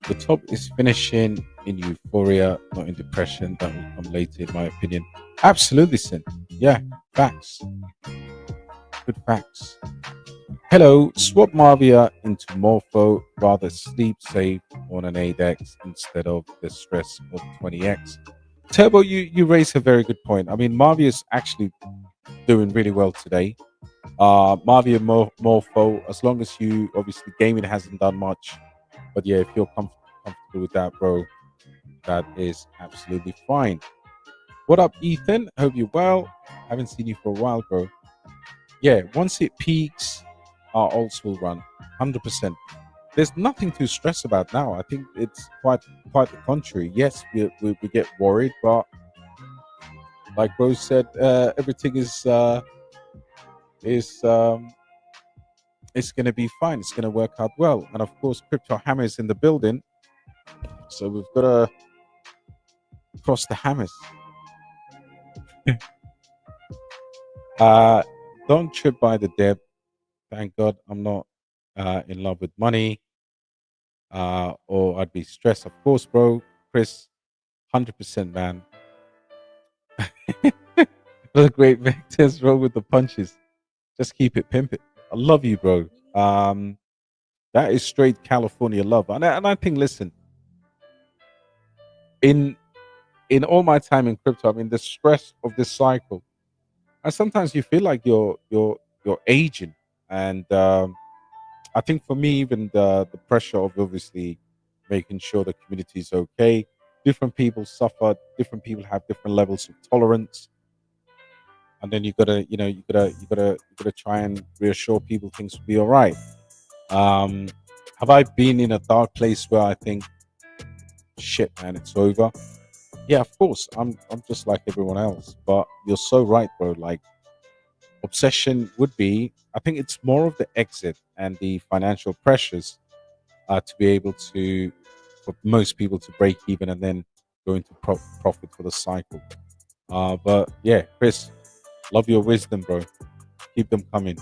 The top is finishing in euphoria, not in depression. That will come later, in my opinion. Absolutely, Sin. Yeah, facts. Good facts. Hello, swap MAVIA into Morpho, rather sleep safe on an AITECH instead of the stress of 20x. Turbo, you raise a very good point. I mean, MAVIA is actually doing really well today. MAVIA Morpho, as long as you, obviously gaming hasn't done much, but yeah, if you're comfortable with that, bro, that is absolutely fine. What up, Ethan? Hope you're well. Haven't seen you for a while, bro. Yeah, once it peaks, our alts will run 100%. There's nothing to stress about now. I think it's quite the contrary. Yes, we get worried, but like bro said, everything is it's going to be fine. It's going to work out well. And of course, Crypto Hammer is in the building, so we've got to cross the hammers. Don't trip by the deb. Thank God I'm not in love with money, or I'd be stressed. Of course, bro, Chris, 100%, man. The great vectors roll with the punches. Just keep it pimping. I love you, bro. That is straight California love, and I think, listen, in in all my time in crypto, I mean, the stress of this cycle, and sometimes you feel like you're aging. And I think for me, even the pressure of obviously making sure the community is okay. Different people suffer. Different people have different levels of tolerance, and then you gotta, you gotta try and reassure people things will be all right. Um, have I been in a dark place where I think, shit, man, it's over? Yeah, of course. I'm just like everyone else. But you're so right, bro. Like, obsession would be. I think it's more of the exit and the financial pressures to be able to, for most people to break even and then go into profit for the cycle. But yeah, Chris, love your wisdom, bro. Keep them coming.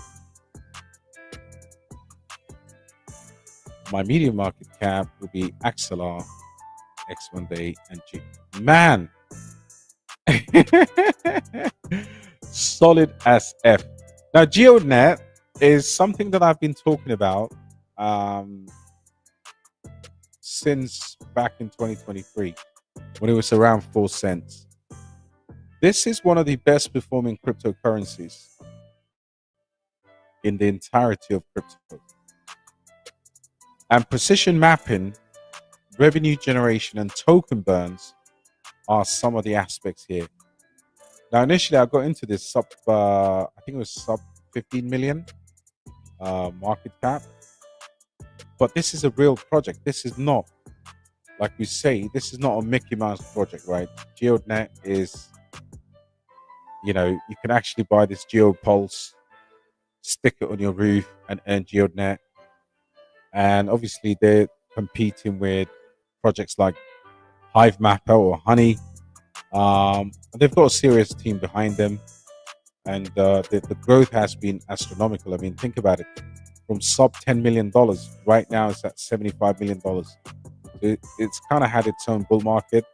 My medium market cap will be Axelar, X1 Day, and G. Man, solid as F. Now, Geodnet is something that I've been talking about um, since back in 2023 when it was around 4 cents. This is one of the best performing cryptocurrencies in the entirety of crypto. And precision mapping, revenue generation, and token burns are some of the aspects here. Now, initially, I got into this I think it was sub 15 million market cap. But this is a real project. This is not, like we say, this is not a Mickey Mouse project, right? Geodnet is, you can actually buy this GeoPulse, stick it on your roof, and earn Geodnet. And obviously, they're competing with projects like Hive Mapper or Honey. They've got a serious team behind them, and the growth has been astronomical. I mean, think about it. From sub $10 million, right now it's at $75 million. So it's kind of had its own bull market,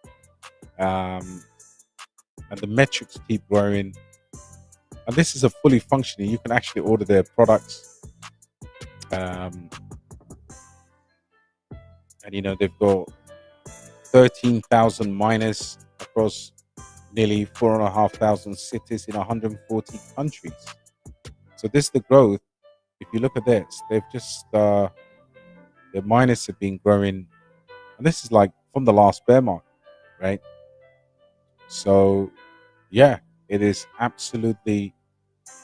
and the metrics keep growing. And this is a fully functioning. You can actually order their products, and they've got 13,000 miners across nearly 4,500 cities in 140 countries. So this is the growth. If you look at this, they've just their miners have been growing, and this is like from the last bear market, right? So yeah, it is absolutely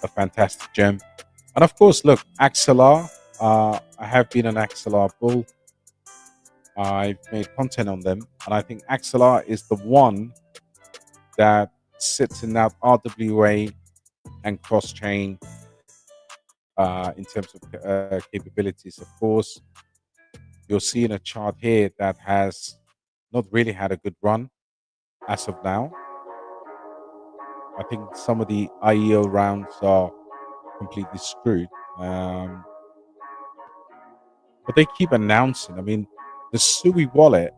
a fantastic gem. And of course, look, Axelar. I have been an Axelar bull. I've made content on them, and I think Axelar is the one that sits in that RWA and cross-chain in terms of capabilities. Of course, you'll see in a chart here that has not really had a good run as of now. I think some of the IEO rounds are completely screwed. But they keep announcing. I mean, the Sui wallet,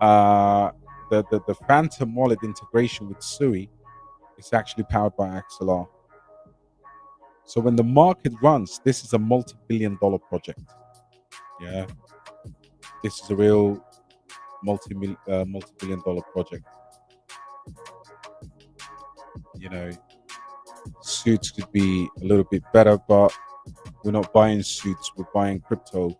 the Phantom wallet integration with Sui is actually powered by Axelar. So when the market runs, this is a multi-billion-dollar project. Yeah, this is a real multi-billion-dollar project. Suits could be a little bit better, but we're not buying suits, we're buying crypto.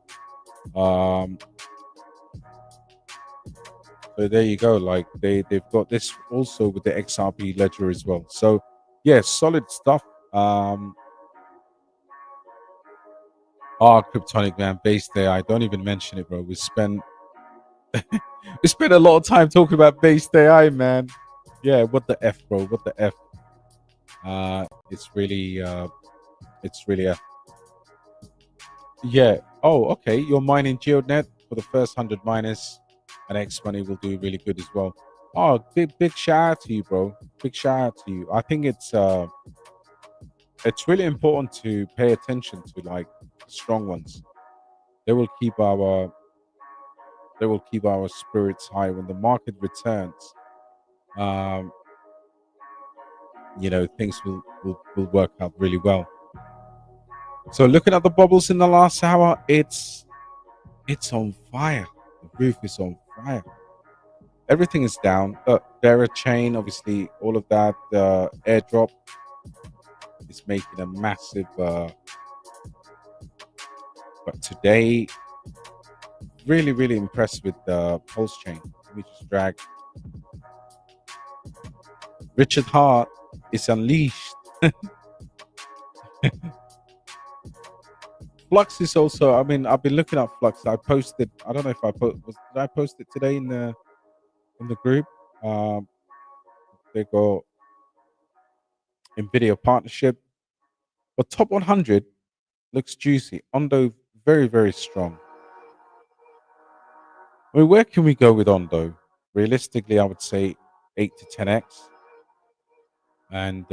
So there you go. Like they've got this also with the XRP ledger as well. So yeah, solid stuff. Kryptonic, man, BasedAI. Don't even mention it, bro. We spent a lot of time talking about BasedAI, man. Yeah, what the F, bro? What the F? It's really F. Yeah. Oh, okay. You're mining Geodnet for the first 100 miners, and X Money will do really good as well. Oh, big shout out to you, bro. Big shout out to you. I think it's really important to pay attention to like strong ones. They will keep our spirits high when the market returns. Things will work out really well. So looking at the bubbles in the last hour, it's on fire. The roof is on fire. everything is down. Bearer chain, obviously, all of that. Airdrop is making a massive. But today, really, really impressed with the Pulse chain. Let me just drag. Richard Hart is unleashed. Flux is also. I mean, I've been looking at Flux. I posted. I don't know if I did I post it today in the group? Um, they go NVIDIA partnership, but top 100 looks juicy. Ondo very, very strong. I mean, where can we go with Ondo? Realistically, I would say 8 to 10x, and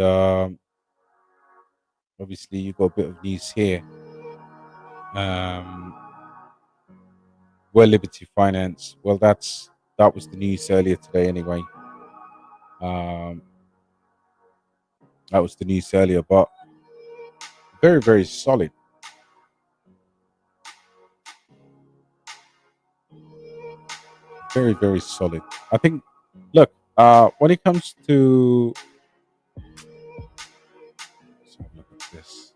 obviously you got a bit of news here. Well, Liberty Finance. Well, that was the news earlier today, anyway. That was the news earlier, but very, very solid. Very, very solid. I think. Look, when it comes to, let's have a look at this.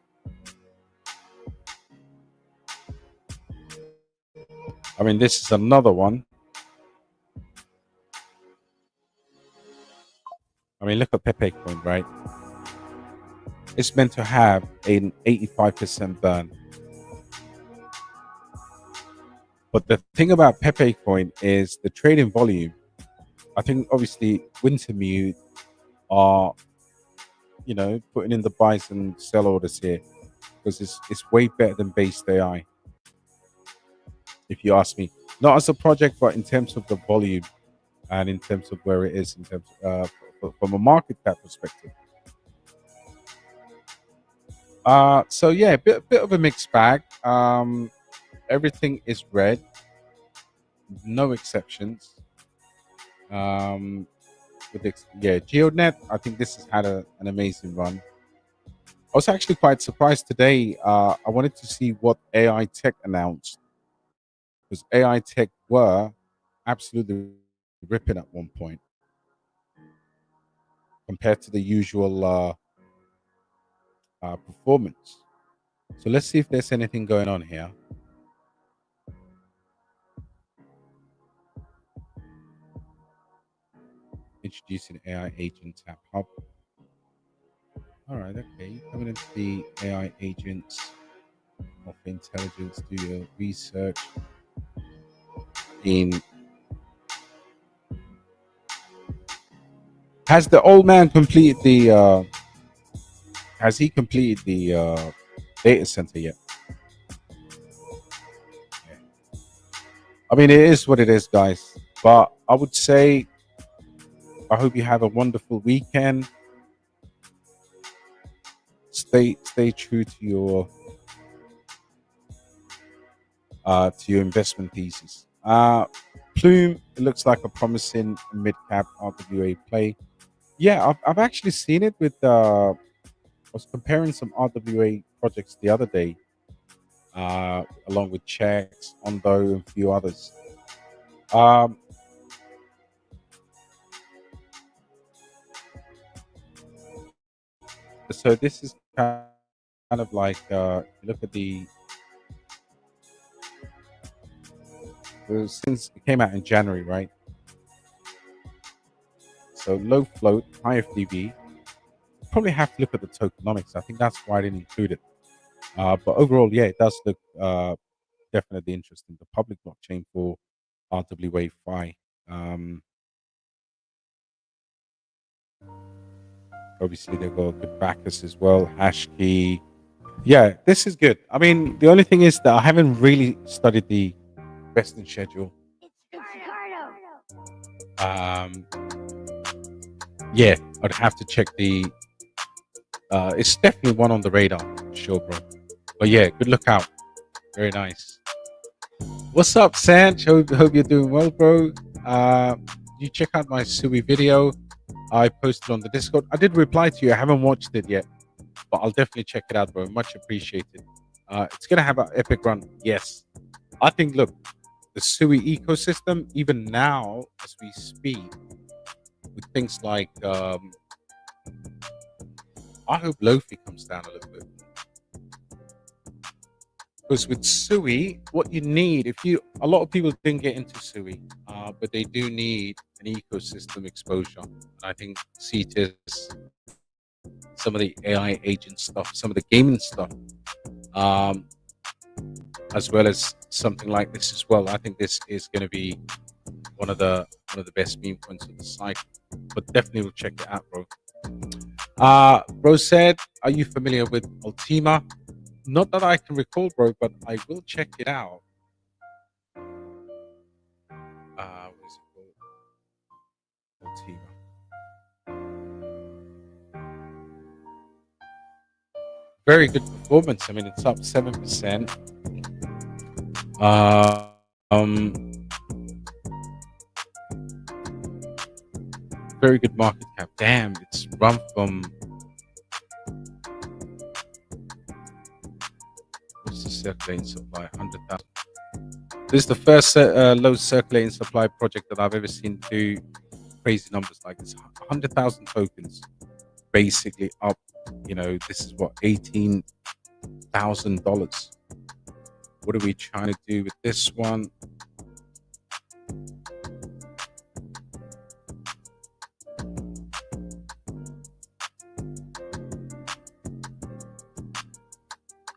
I mean, this is another one. I mean, look at Pepe Coin, right? It's meant to have an 85% burn. But the thing about Pepe Coin is the trading volume. I think obviously Wintermute are, putting in the buys and sell orders here because it's way better than BasedAI, if you ask me. Not as a project, but in terms of the volume and in terms of where it is in terms from a market cap perspective. So yeah, bit of a mixed bag. Everything is red, no exceptions. Geodnet. I think this has had an amazing run. I was actually quite surprised today. I wanted to see what AITECH announced because AITECH were absolutely ripping at one point compared to the usual performance. So let's see if there's anything going on here. Introducing AI agent app hub. All right, okay. Coming into the AI agents of intelligence, do your research in. Has the old man completed the? Has he completed the data center yet? Yeah. I mean, it is what it is, guys. But I would say, I hope you have a wonderful weekend. Stay true to your investment thesis. Plume, it looks like a promising mid cap RWA play. Yeah, I've actually seen it with. I was comparing some RWA projects the other day, along with Checks, Ondo, and a few others. So this is kind of like look at since it came out in January, right? So low float, high FDV. Probably have to look at the tokenomics. I think that's why I didn't include it. But overall, yeah, it does look definitely interesting. The public blockchain for RWA Fi. Obviously, they've got good backers as well. Hashkey. Yeah, this is good. I mean, the only thing is that I haven't really studied the vesting schedule. Yeah, I'd have to check the. It's definitely one on the radar, for sure, bro. But yeah, good look out. Very nice. What's up, Sanch? Hope you're doing well, bro. You check out my Sui video I posted on the Discord. I did reply to you. I haven't watched it yet, but I'll definitely check it out, bro. Much appreciated. It's gonna have an epic run. Yes, I think. Look, the SUI ecosystem, even now as we speak, with things like I hope Lofi comes down a little bit. Because with SUI, what you need, a lot of people didn't get into SUI, but they do need an ecosystem exposure. And I think Cetus, some of the AI agent stuff, some of the gaming stuff, as well as something like this as well. I think this is going to be one of the best meme points of the cycle. But definitely we'll check it out, bro. Bro said, are you familiar with Ultima? Not that I can recall, bro, but I will check it out. What is it called? Ultima. Very good performance. I mean, it's up 7%. Very good market cap. Damn, it's run from. What's the circulating supply? 100,000. This is the first low circulating supply project that I've ever seen do crazy numbers like this. 100,000 tokens, basically up. You know, this is what, $18,000. What are we trying to do with this one?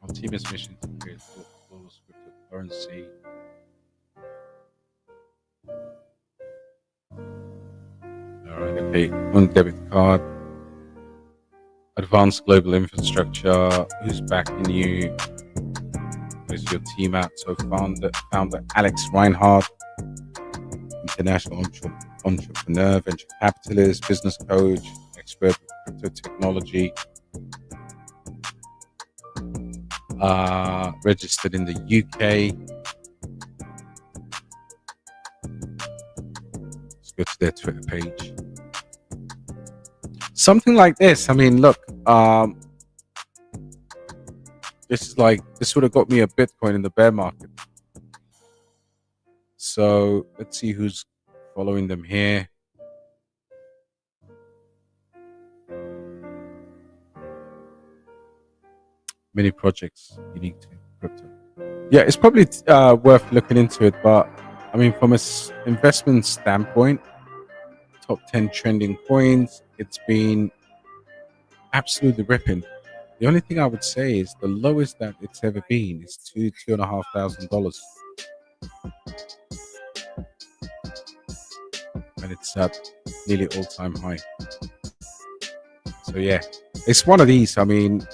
Ultima's mission to create global cryptocurrency. All right, okay, on debit card. Advanced global infrastructure. Who's backing you? Where's your team at? So founder Alex Reinhardt, international entrepreneur, venture capitalist, business coach, expert in crypto technology. Registered in the UK. Let's go to their Twitter page. Something like this. I mean, look, this would have got me a Bitcoin in the bear market. So let's see who's following them here. Many projects unique to crypto. Yeah, it's probably worth looking into it, but I mean, from an investment standpoint, top 10 trending coins, it's been absolutely ripping. The only thing I would say is the lowest that it's ever been is $2,500, and it's at nearly all-time high. So yeah, it's one of these. I mean,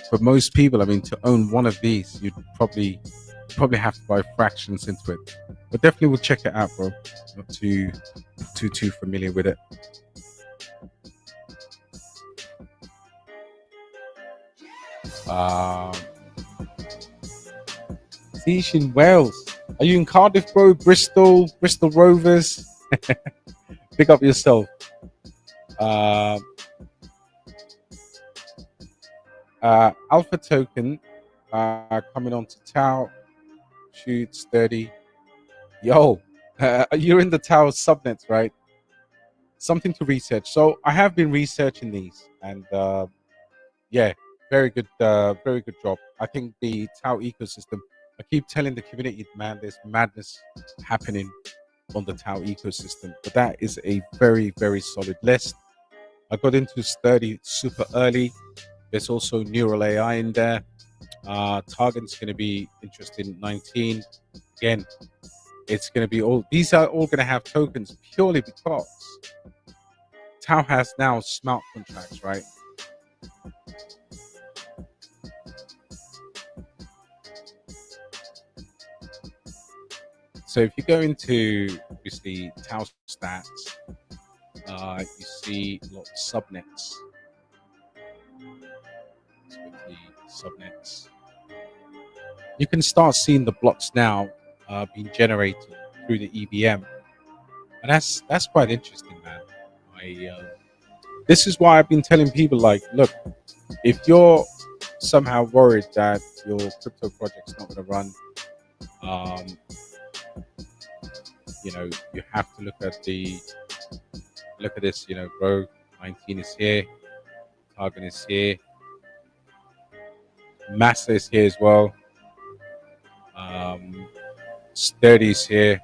for most people, I mean, to own one of these, you'd probably have to buy fractions into it. But definitely we'll check it out, bro. Not too familiar with it. Tish in Wales. Are you in Cardiff, bro? Bristol Rovers. Pick up yourself. Alpha token coming on to Tau. Shoots 30. Yo, you're in the Tau subnets, right? Something to research. So I have been researching these, and yeah, very good job. I think the Tau ecosystem, I keep telling the community, man, there's madness happening on the Tau ecosystem, but that is a very, very solid list. I got into Sturdy super early. There's also Neural AI in there. Target's going to be interested in 19. Again, it's going to be these are all going to have tokens purely because Tau has now smart contracts, right? So if you go into obviously Tau stats, you see a lot of subnets. The subnets. You can start seeing the blocks now being generated through the EVM, and that's quite interesting, man. This is why I've been telling people, like, look, if you're somehow worried that your crypto project's not going to run, Um, you have to look at this. Bro, 19 is here, Target is here, Massa is here as well, Sturdy is here,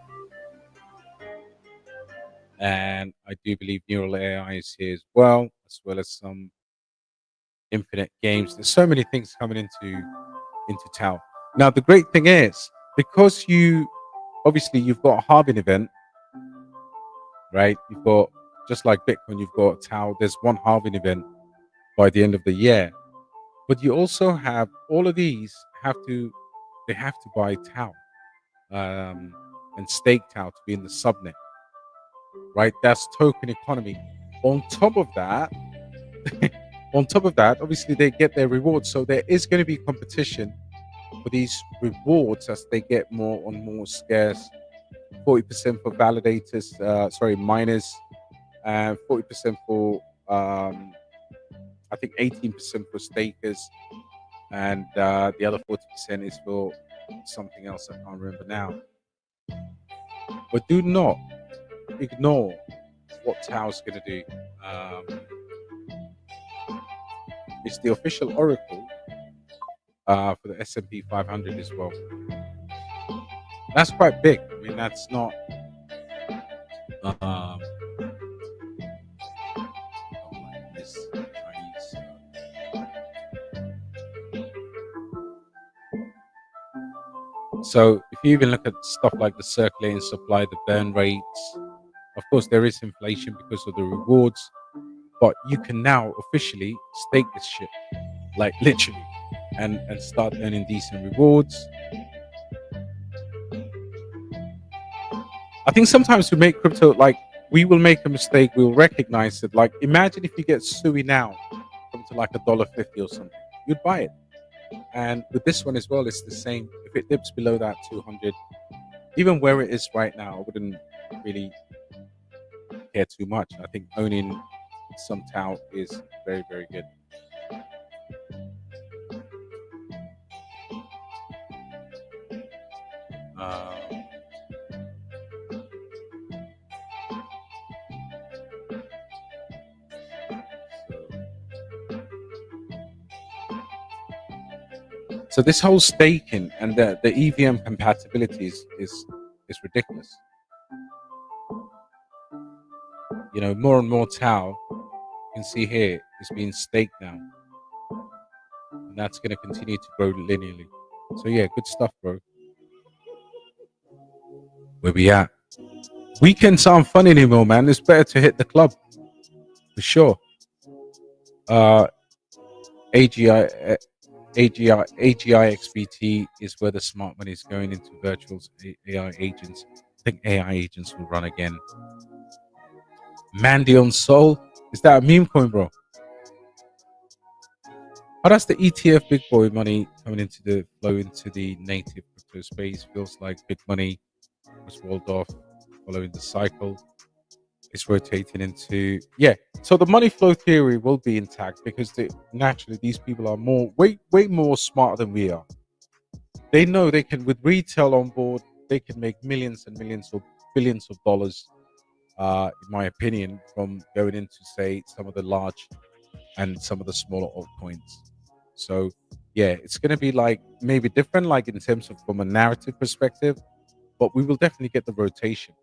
and I do believe Neural AI is here as well as some Infinite Games. There's so many things coming into town. Now the great thing is, because you've got a halving event, right? You've got, just like Bitcoin, you've got Tau. There's one halving event by the end of the year, but you also have all of these they have to buy Tau and stake Tau to be in the subnet, right? That's token economy. On top of that, obviously they get their rewards. So there is going to be competition for these rewards as they get more and more scarce. 40% for validators, miners, and 40% for I think 18% for stakers, and the other 40% is for something else I can't remember now. But do not ignore what Tau's going to do. It's the official oracle for the S&P 500 as well. That's quite big. I mean, that's not. So if you even look at stuff like the circulating supply, the burn rates, of course there is inflation because of the rewards, but you can now officially stake this shit, like literally, and start earning decent rewards. I think sometimes we make crypto, like, we will make a mistake, we'll recognize it. Like, imagine if you get Sui now come to like $1.50 or something, you'd buy it. And with this one as well, it's the same. If it dips below that 200, even where it is right now, I wouldn't really care too much. I think owning some Tau is very, very good. So this whole staking and the EVM compatibility is ridiculous. More and more Tau, you can see here, is being staked now, and that's going to continue to grow linearly. So yeah, good stuff, bro. Where we at? Weekends aren't fun anymore, man. It's better to hit the club for sure. AGI XBT is where the smart money is going into virtual AI agents. I think AI agents will run again. Mandy on Soul, is that a meme coin, bro? How does the ETF big boy money coming into the flow into the native crypto space? Feels like big money was rolled off following the cycle. It's rotating into, yeah. So the money flow theory will be intact because naturally these people are way more smarter than we are. They know they can, with retail on board, they can make millions and millions or billions of dollars, in my opinion, from going into, say, some of the large and some of the smaller altcoins. So yeah, it's going to be like maybe different, like in terms of from a narrative perspective, but we will definitely get the rotation,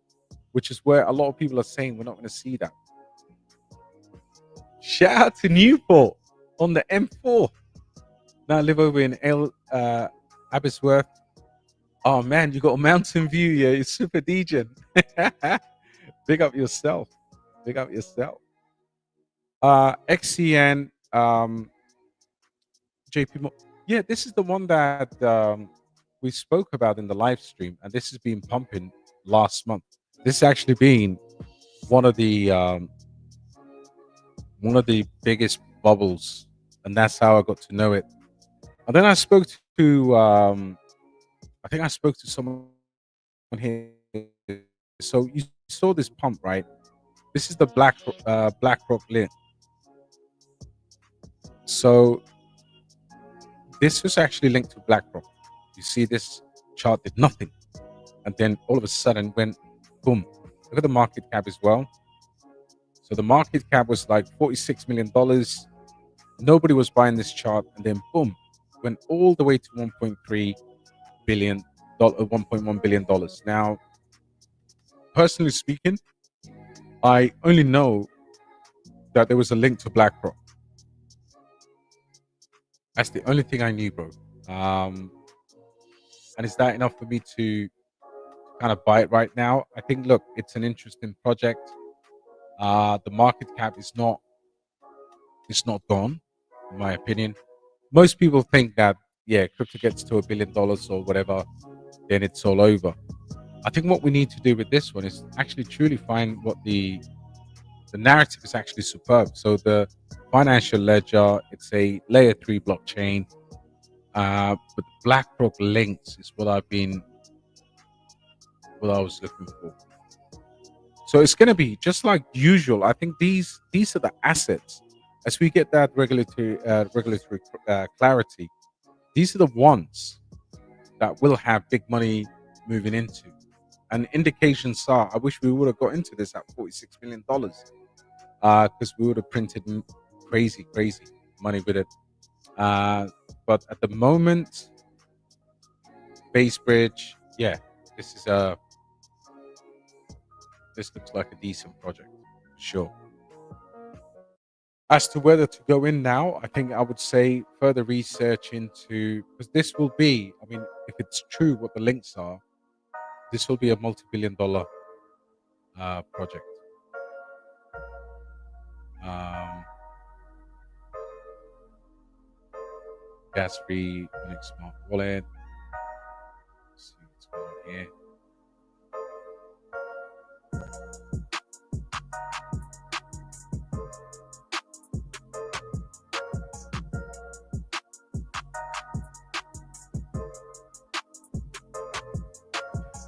which is where a lot of people are saying we're not going to see that. Shout out to Newport on the M4. Now I live over in Aberystwyth. Oh man, you got a mountain view. Yeah, you're super degen. Big up yourself. Big up yourself. XCN, JP. Yeah, this is the one that we spoke about in the live stream, and this has been pumping last month. This has actually been one of the biggest bubbles, and that's how I got to know it. And then I spoke to I think I spoke to someone here. So you saw this pump, right? This is the BlackRock lit. So this was actually linked to BlackRock. You see this chart did nothing, and then all of a sudden went boom. Look at the market cap as well. So the market cap was like $46 million. Nobody was buying this chart, and then boom, went all the way to $1.3 billion, $1.1 billion. Now, personally speaking, I only know that there was a link to BlackRock. That's the only thing I knew, bro. And is that enough for me to kind of buy it right now? I think, look, it's an interesting project. The market cap is not gone, in my opinion. Most people think that, yeah, crypto gets to $1 billion or whatever, then it's all over. I think what we need to do with this one is actually truly find what the narrative is actually superb. So the financial ledger, it's a layer 3 blockchain, but BlackRock links is what I was looking for. So it's going to be just like usual. I think these are the assets. As we get that regulatory clarity, these are the ones that will have big money moving into. And indications are, I wish we would have got into this at $46 million, because we would have printed crazy money with it. But at the moment, Base Bridge, yeah, this looks like a decent project, sure. As to whether to go in now, I think I would say further research into, because this will be, I mean, if it's true what the links are, this will be a multi-billion-dollar project. Gas-free Unix smart wallet. Let's see what's going on here.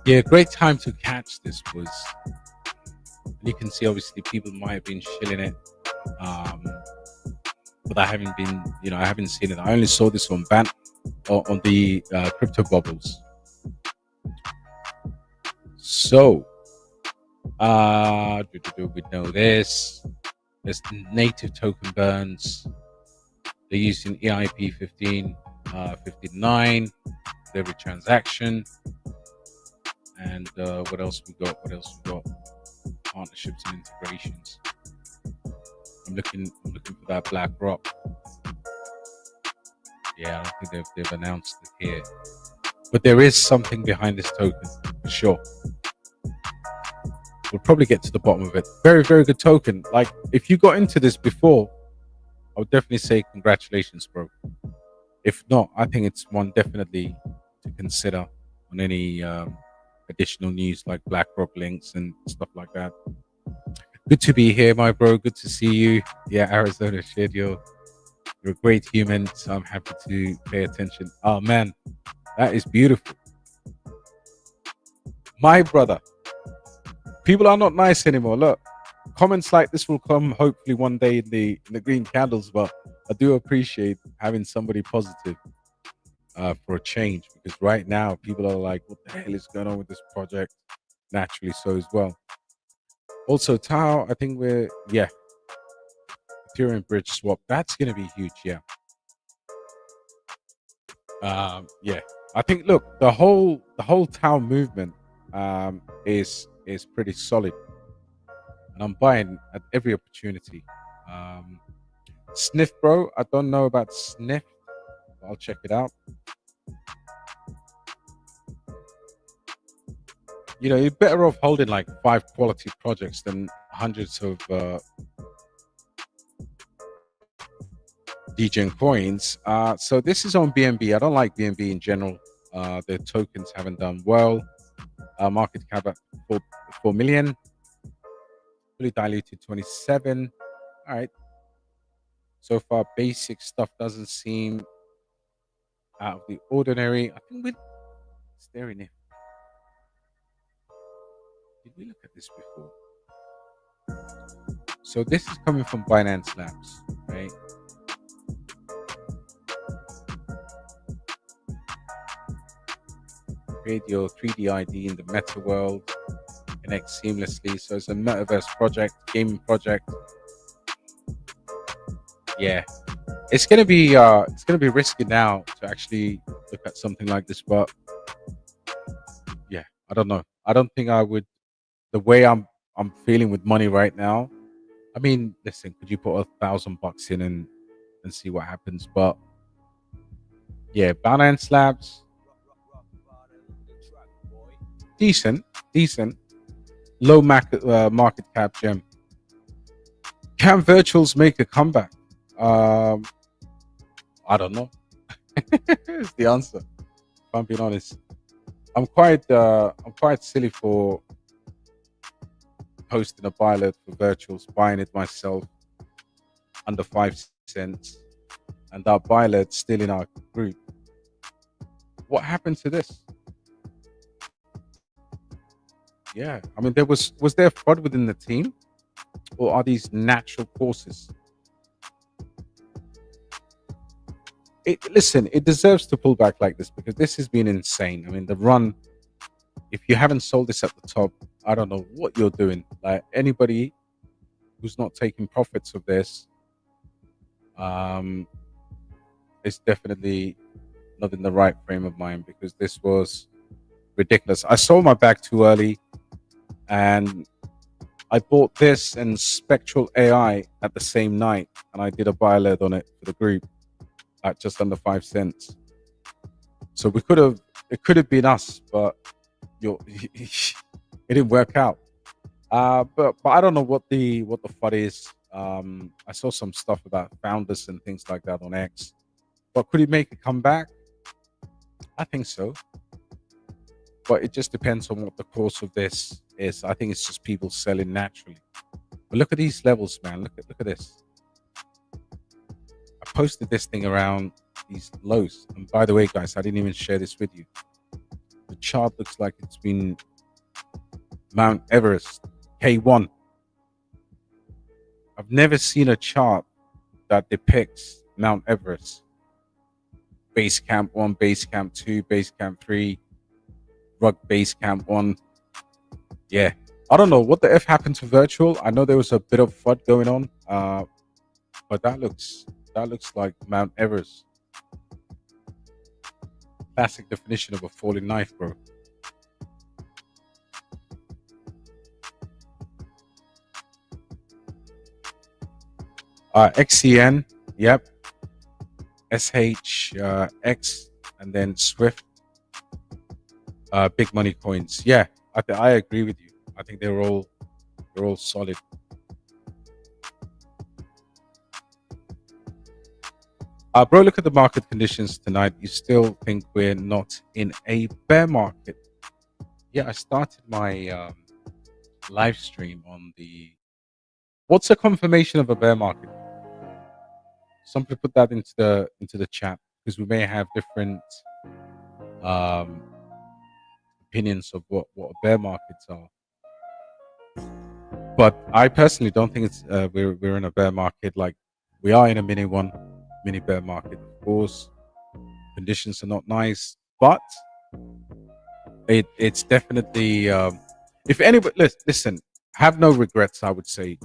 Yeah, great time to catch this was. You can see, obviously, people might have been shilling it, but I haven't been. I haven't seen it. I only saw this on on the crypto bubbles. So, we know this. There's native token burns. They're using EIP 59 every transaction. And what else we got? Partnerships and integrations. I'm looking for that BlackRock. Yeah, I don't think they've announced it here, but there is something behind this token for sure. We'll probably get to the bottom of it. Very, very good token. Like, if you got into this before, I would definitely say congratulations, bro. If not, I think it's one definitely to consider on any additional news like BlackRock links and stuff like that. Good to be here, my bro. Good to see you. Yeah, Arizona Shed, you're a great human, so I'm happy to pay attention. Oh man, that is beautiful. My brother, people are not nice anymore. Look, comments like this will come hopefully one day in the green candles, but I do appreciate having somebody positive for a change, because right now people are like, what the hell is going on with this project? Naturally so as well. Also, Tau, I think Ethereum bridge swap, that's going to be huge. Yeah. I think, look, the whole Tau movement is pretty solid, and I'm buying at every opportunity. Sniff, bro, I don't know about Sniff. I'll check it out. You're better off holding like 5 quality projects than hundreds of degen coins. So this is on BNB. I don't like BNB in general. Their tokens haven't done well. Market cap at 4 million. Fully diluted 27. All right. So far, basic stuff doesn't seem out of the ordinary. I think we're staring it. Did we look at this before? So this is coming from Binance Labs, right? create your 3D ID in the meta world, connect seamlessly. So it's a metaverse project, gaming project. Yeah, it's gonna be risky now to actually look at something like this, but yeah, I don't know. I don't think I would. The way I'm feeling with money right now. I mean, listen, could you put $1,000 in and see what happens? But yeah, Binance Labs, decent, decent, low market cap gem. Can virtuals make a comeback? Um, I don't know. Is the answer. If I'm being honest, I'm quite silly for posting a buy alert for virtuals, buying it myself under 5 cents, and that buy alert still in our group. What happened to this? Yeah, I mean, was there fraud within the team, or are these natural courses? Listen, it deserves to pull back like this because this has been insane. I mean, the run. If you haven't sold this at the top, I don't know what you're doing. Like anybody who's not taking profits of this, is definitely not in the right frame of mind because this was ridiculous. I sold my bag too early, and I bought this and Spectral AI at the same night, and I did a buy alert on it for the group at just under 5 cents. So it could have been us, but it didn't work out. But I don't know what the FUD is. I saw some stuff about founders and things like that on X. But could he make a comeback? I think so. But it just depends on what the course of this is. I think it's just people selling naturally. But look at these levels, man. Look at this. I posted this thing around these lows. And by the way, guys, I didn't even share this with you. The chart looks like it's been Mount Everest, K1. I've never seen a chart that depicts Mount Everest. Base Camp 1, Base Camp 2, Base Camp 3, Rug Base Camp 1. Yeah. I don't know what the F happened to virtual. I know there was a bit of FUD going on. But that looks like Mount Everest. Classic definition of a falling knife, bro. XCN, yep. SHX, and then Swift. Big money coins. Yeah, I agree with you. I think they're all solid. Bro, look at the market conditions tonight. You still think we're not in a bear market? Yeah, I started my live stream on the. What's a confirmation of a bear market? Somebody put that into the chat because we may have different opinions of what bear markets are. But I personally don't think it's we're in a bear market. Like we are in a mini bear market. Of course, conditions are not nice, but it's definitely if anybody listen, have no regrets. I would say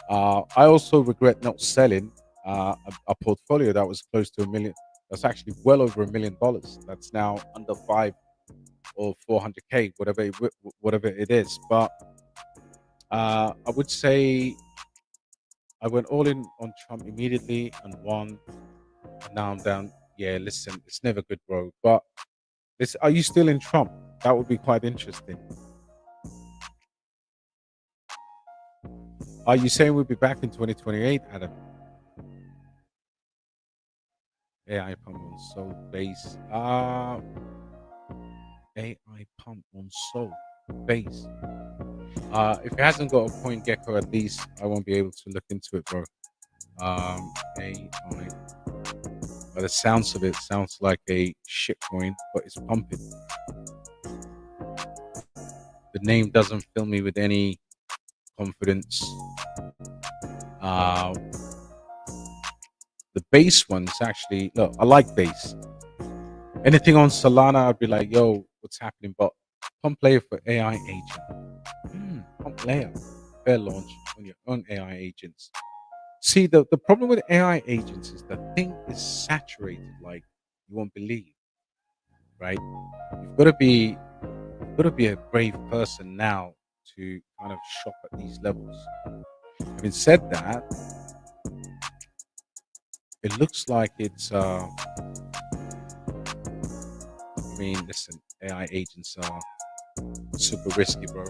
I also regret not selling a portfolio that was close to $1 million. That's actually well over $1 million. That's now under 5 or 400K, whatever it is. But I would say I went all in on Trump immediately and won. And now I'm down. Yeah, listen, it's never good, bro. But are you still in Trump? That would be quite interesting. Are you saying we'll be back in 2028, Adam? AI pump on Sol base. AI pump on Sol base. If it hasn't got a point gecko, at least I won't be able to look into it, bro. AI. By the sounds of it, sounds like a shit coin, but it's pumping. The name doesn't fill me with any confidence. The base ones actually look. I like base. Anything on Solana, I'd be like, yo, what's happening. But pump layer for AI agent. Pump layer. Fair launch on your own AI agents. See, the problem with AI agents is the thing is saturated like you won't believe, right? You've got to be a brave person now to kind of shop at these levels. Having said that, it looks like it's I mean, listen, AI agents are super risky, bro.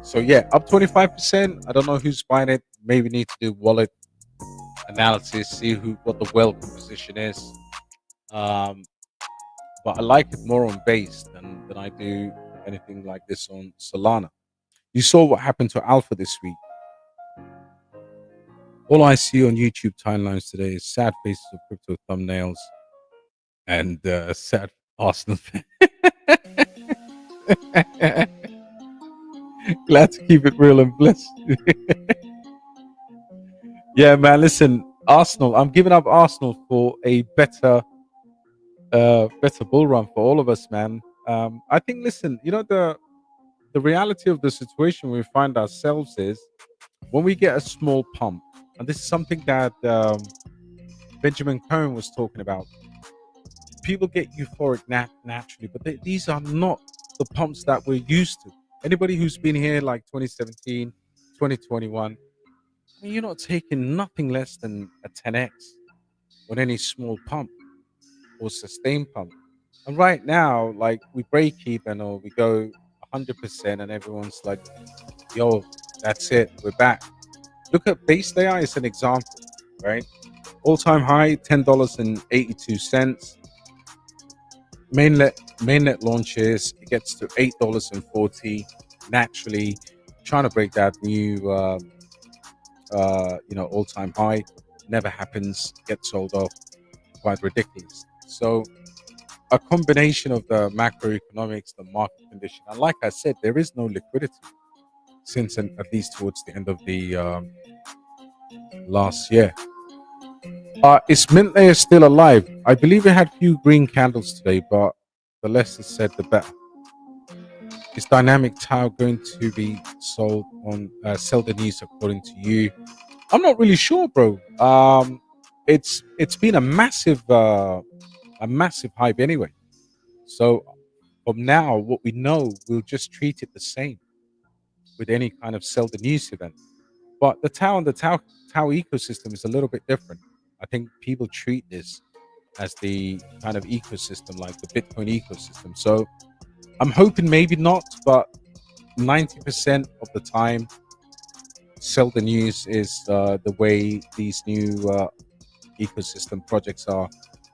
So yeah, up 25%. I don't know who's buying it. Maybe need to do wallet analysis, see what the well composition is. Um, but I like it more on base than I do anything like this on Solana. You saw what happened to Alpha this week. All I see on YouTube timelines today is sad faces of crypto thumbnails and sad Arsenal fans. Glad to keep it real and blessed. Yeah, man. Listen, Arsenal. I'm giving up Arsenal for a better bull run for all of us, man. I think. Listen, the reality of the situation we find ourselves is when we get a small pump, and this is something that Benjamin Cohen was talking about. People get euphoric naturally, but these are not the pumps that we're used to. Anybody who's been here like 2017, 2021, I mean, you're not taking nothing less than a 10x on any small pump or sustained pump. And right now, like we break even or we go 100%, and everyone's like, yo, that's it, we're back. Look at BasedAI as an example, right? All-time high, $10.82. Mainnet launches, it gets to $8.40 naturally, trying to break that new all-time high. Never happens, gets sold off, quite ridiculous. So a combination of the macroeconomics, the market condition, and like I said, there is no liquidity since at least towards the end of the last year. Is mint layer still alive? I believe it had few green candles today, but the less is said, the better. Is dynamic tau going to be sold on sell the news according to you? I'm not really sure, bro. It's been a massive hype anyway. So from now, what we know, we'll just treat it the same with any kind of sell the news event. But the tau and the tau ecosystem is a little bit different. I think people treat this as the kind of ecosystem like the Bitcoin ecosystem. So I'm hoping maybe not, but 90% of the time, sell the news is the way these new ecosystem projects are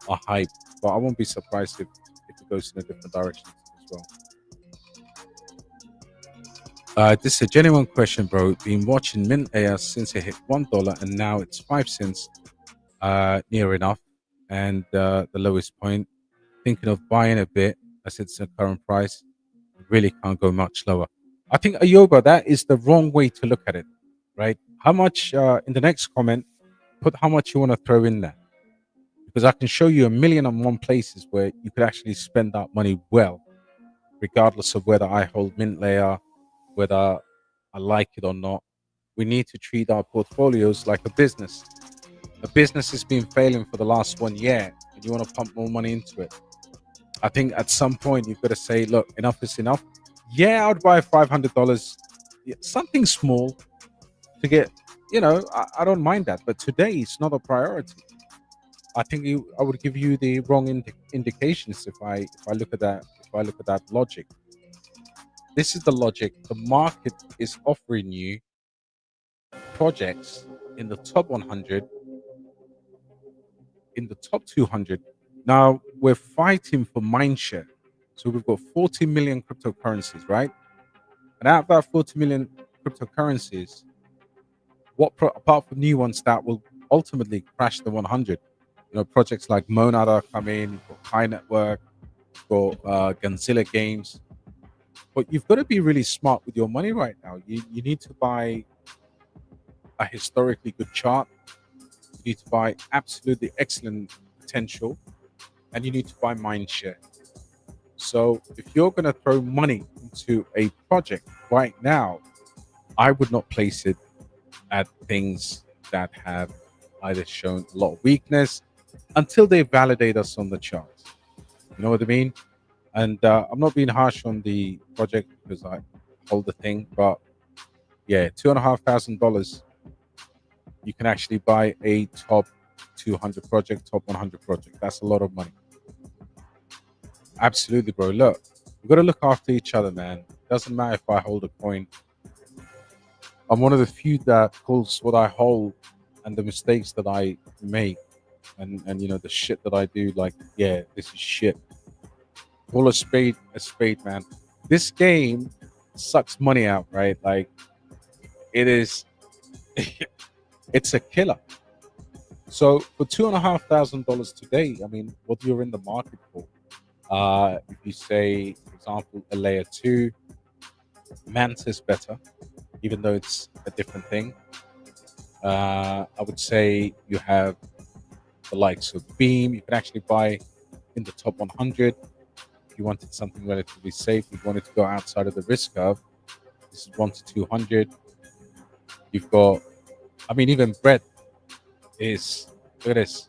hyped. But I won't be surprised if it goes in a different direction as well. This is a genuine question, bro. Been watching Mint Air since it hit $1 and now it's 5 cents, near enough, and the lowest point. Thinking of buying a bit as it's a current price. Really can't go much lower. I think Ayoba, that is the wrong way to look at it, right? How much in the next comment? Put how much you want to throw in there, because I can show you 1,000,001 places where you could actually spend that money well, regardless of whether I hold mint layer, whether I like it or not. We need to treat our portfolios like a business. A business has been failing for the last 1 year, and you want to pump more money into it. I think at some point you've got to say, look, enough is enough. Yeah, I would buy $500, something small to get, I don't mind that. But today it's not a priority. I think I would give you the wrong indications if I look at that. If I look at that logic, this is the logic. The market is offering you projects in the top 100, in the top 200. Now we're fighting for mindshare. So we've got 40 million cryptocurrencies, right? And out of that 40 million cryptocurrencies, apart from new ones that will ultimately crash the 100, projects like Monada come in, you've got High Network, you've got Gonzilla Games. But you've got to be really smart with your money right now. You need to buy a historically good chart. You need to buy absolutely excellent potential, and you need to buy mindshare. So if you're going to throw money into a project right now, I would not place it at things that have either shown a lot of weakness until they validate us on the charts. You know what I mean? And I'm not being harsh on the project because I hold the thing, but yeah, $2,500, you can actually buy a top 200 project, top 100 project. That's a lot of money. Absolutely, bro. Look, we got to look after each other, man. Doesn't matter if I hold a coin. I'm one of the few that calls what I hold and the mistakes that I make and you know the shit that I do. Like, yeah, this is shit. Call a spade, man. This game sucks money out, right? Like, it is, it's a killer. So for $2,500 today, I mean, what you're in the market for? If you say, for example, a layer 2, Mantis better, even though it's a different thing. I would say you have the likes of Beam. You can actually buy in the top 100. If you wanted something relatively safe, you wanted to go outside of the risk curve, this is 1 to 200. You've got, I mean, even bread is, look at this.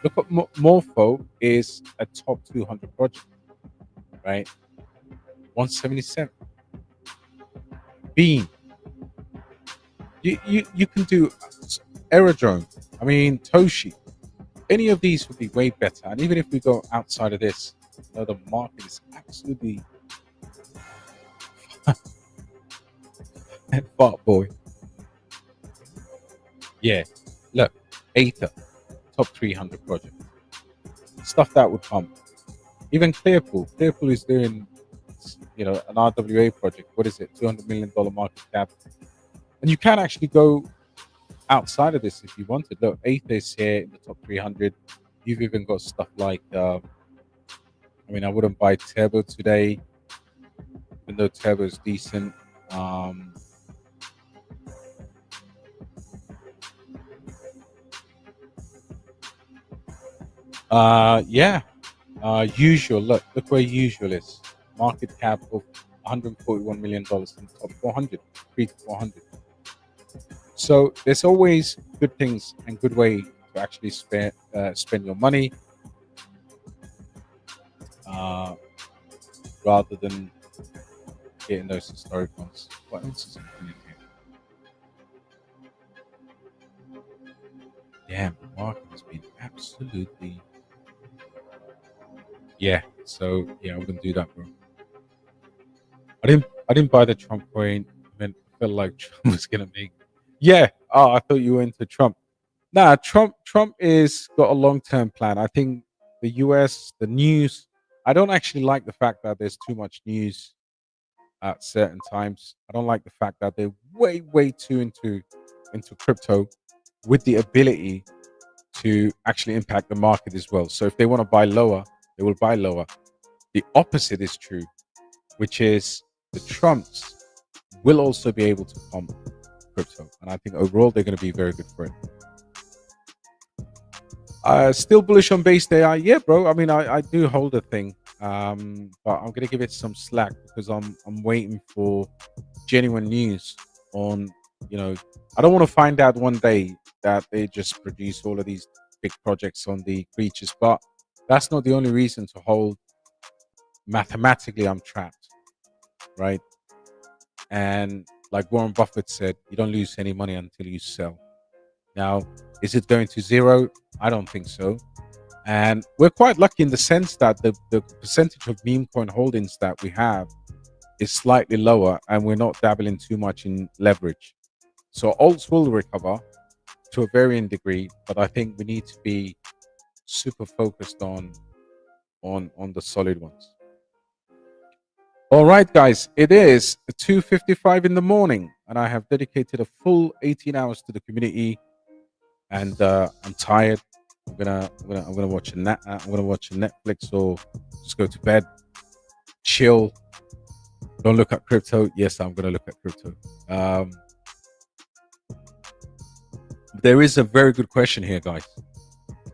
Look at Morpho is a top 200 project, right? 177. Beam. You can do Aerodrome. I mean, Toshi. Any of these would be way better. And even if we go outside of this, you know, the market is absolutely fart boy. Yeah. Look, AITECH, top 300 project. Stuff that would pump. Even Clearpool. Clearpool is doing, you know, an RWA project. What is it? $200 million market cap. And you can actually go outside of this if you wanted. Look, AITECH is here in the top 300. You've even got stuff like, I mean, I wouldn't buy Turbo today, even though Turbo is decent. Yeah. Usual. Look where Usual is. Market cap of $141 million in the top 400, 3 to 400. So there's always good things and good way to actually spend your money, rather than getting those historic ones. What else is included here? Damn, the market has been absolutely. Yeah. So yeah, I wouldn't do that, bro. I didn't buy the Trump coin. I felt like Trump was gonna make. Yeah. Oh, I thought you were into Trump. Nah, Trump is got a long-term plan. I think the US, the news, I don't actually like the fact that there's too much news at certain times. I don't like the fact that they're way too into crypto with the ability to actually impact the market as well. So if they want to buy lower, they will buy lower. The opposite is true, which is the Trumps will also be able to pump crypto. And I think overall they're going to be very good for it. Still bullish on BasedAI. Yeah, bro. I mean, I do hold a thing, but I'm gonna give it some slack because I'm waiting for genuine news on. You know, I don't want to find out one day that they just produce all of these big projects on the creatures, but that's not the only reason to hold. Mathematically, I'm trapped, right? And like Warren Buffett said, you don't lose any money until you sell. Now, is it going to zero? I don't think so. And we're quite lucky in the sense that the percentage of meme coin holdings that we have is slightly lower and we're not dabbling too much in leverage. So alts will recover to a varying degree, but I think we need to be super focused on the solid ones. All right, guys, it is 2:55 in the morning and I have dedicated a full 18 hours to the community. And I'm tired. I'm gonna watch I'm gonna watch a Netflix or just go to bed, chill. Don't look at crypto. Yes, I'm gonna look at crypto. There is a very good question here, guys.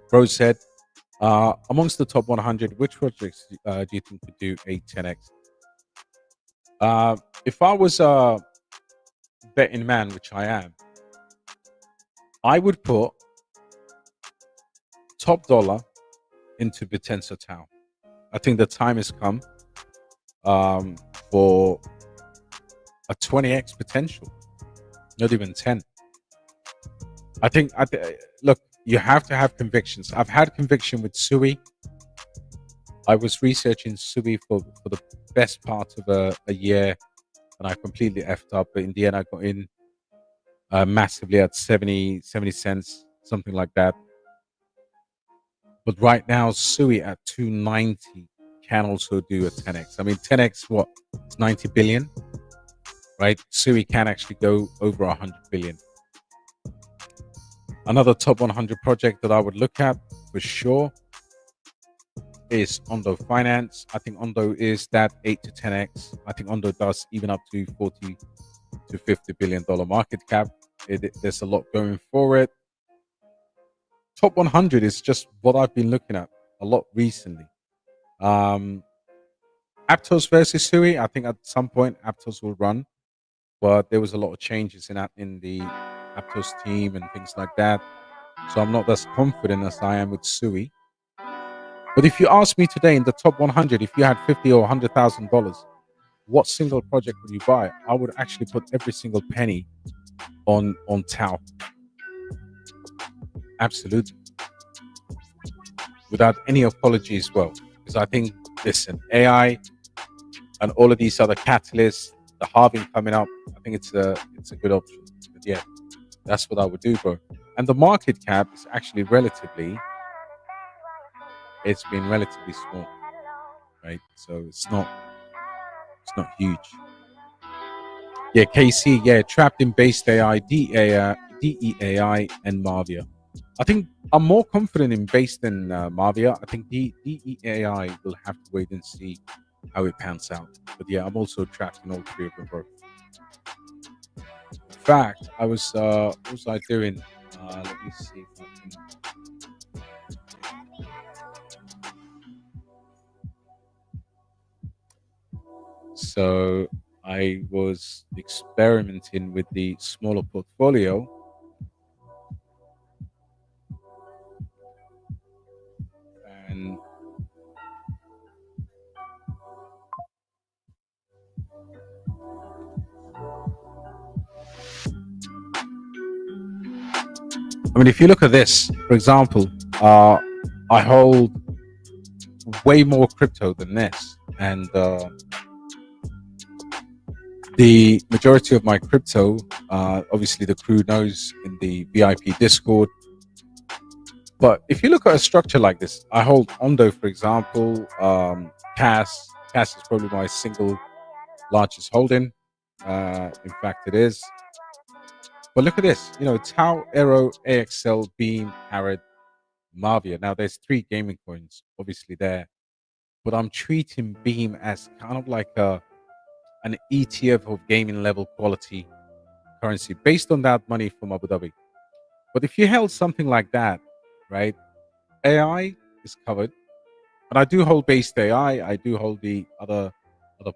Bro said, Amongst the top 100, which projects do you think could do a 10x? If I was a betting man, which I am, I would put top dollar into Bittensor Tau. I think the time has come for a 20x potential, not even 10. I think, look, you have to have convictions. I've had conviction with Sui. I was researching Sui for the best part of a year, and I completely effed up. But in the end, I got in massively at 70 cents, something like that. But right now, Sui at 290 can also do a 10x. I mean, 10x, what? It's 90 billion, right? Sui can actually go over 100 billion. Another top 100 project that I would look at for sure is Ondo Finance. I think Ondo is that 8 to 10x. I think Ondo does even up to 40 to $50 billion market cap. There's a lot going for it. Top 100 is just what I've been looking at a lot recently. Aptos versus Sui. I think at some point Aptos will run, but there was a lot of changes in the Aptos team and things like that. So I'm not as confident as I am with Sui. But if you ask me today in the top 100, if you had $50,000 or $100,000, what single project would you buy? I would actually put every single penny on Tau. Absolutely. Without any apology as well. Because I think, listen, AI and all of these other catalysts, the halving coming up, I think it's a good option. But yeah, that's what I would do, bro. And the market cap is actually it's been relatively small, right? So it's not huge. Yeah, KC, yeah, trapped in BasedAI, DEAI, and MAVIA. I think I'm more confident in Base than MAVIA. I think DEAI will have to wait and see how it pans out. But yeah, I'm also trapped in all three of them, bro. In fact, I was, what was I doing? Let me see if I can. So I was experimenting with the smaller portfolio. And I mean, if you look at this, for example, I hold way more crypto than this, and the majority of my crypto, obviously the crew knows in the VIP Discord. But if you look at a structure like this, I hold Ondo, for example, Cas is probably my single largest holding. In fact, it is. But look at this, Tau, Aero, AXL, Beam, Karrat, MAVIA. Now there's 3 gaming coins, obviously there, but I'm treating Beam as kind of like an ETF of gaming level quality currency based on that money from Abu Dhabi. But if you held something like that, right, AI is covered, but I do hold BasedAI. I do hold the other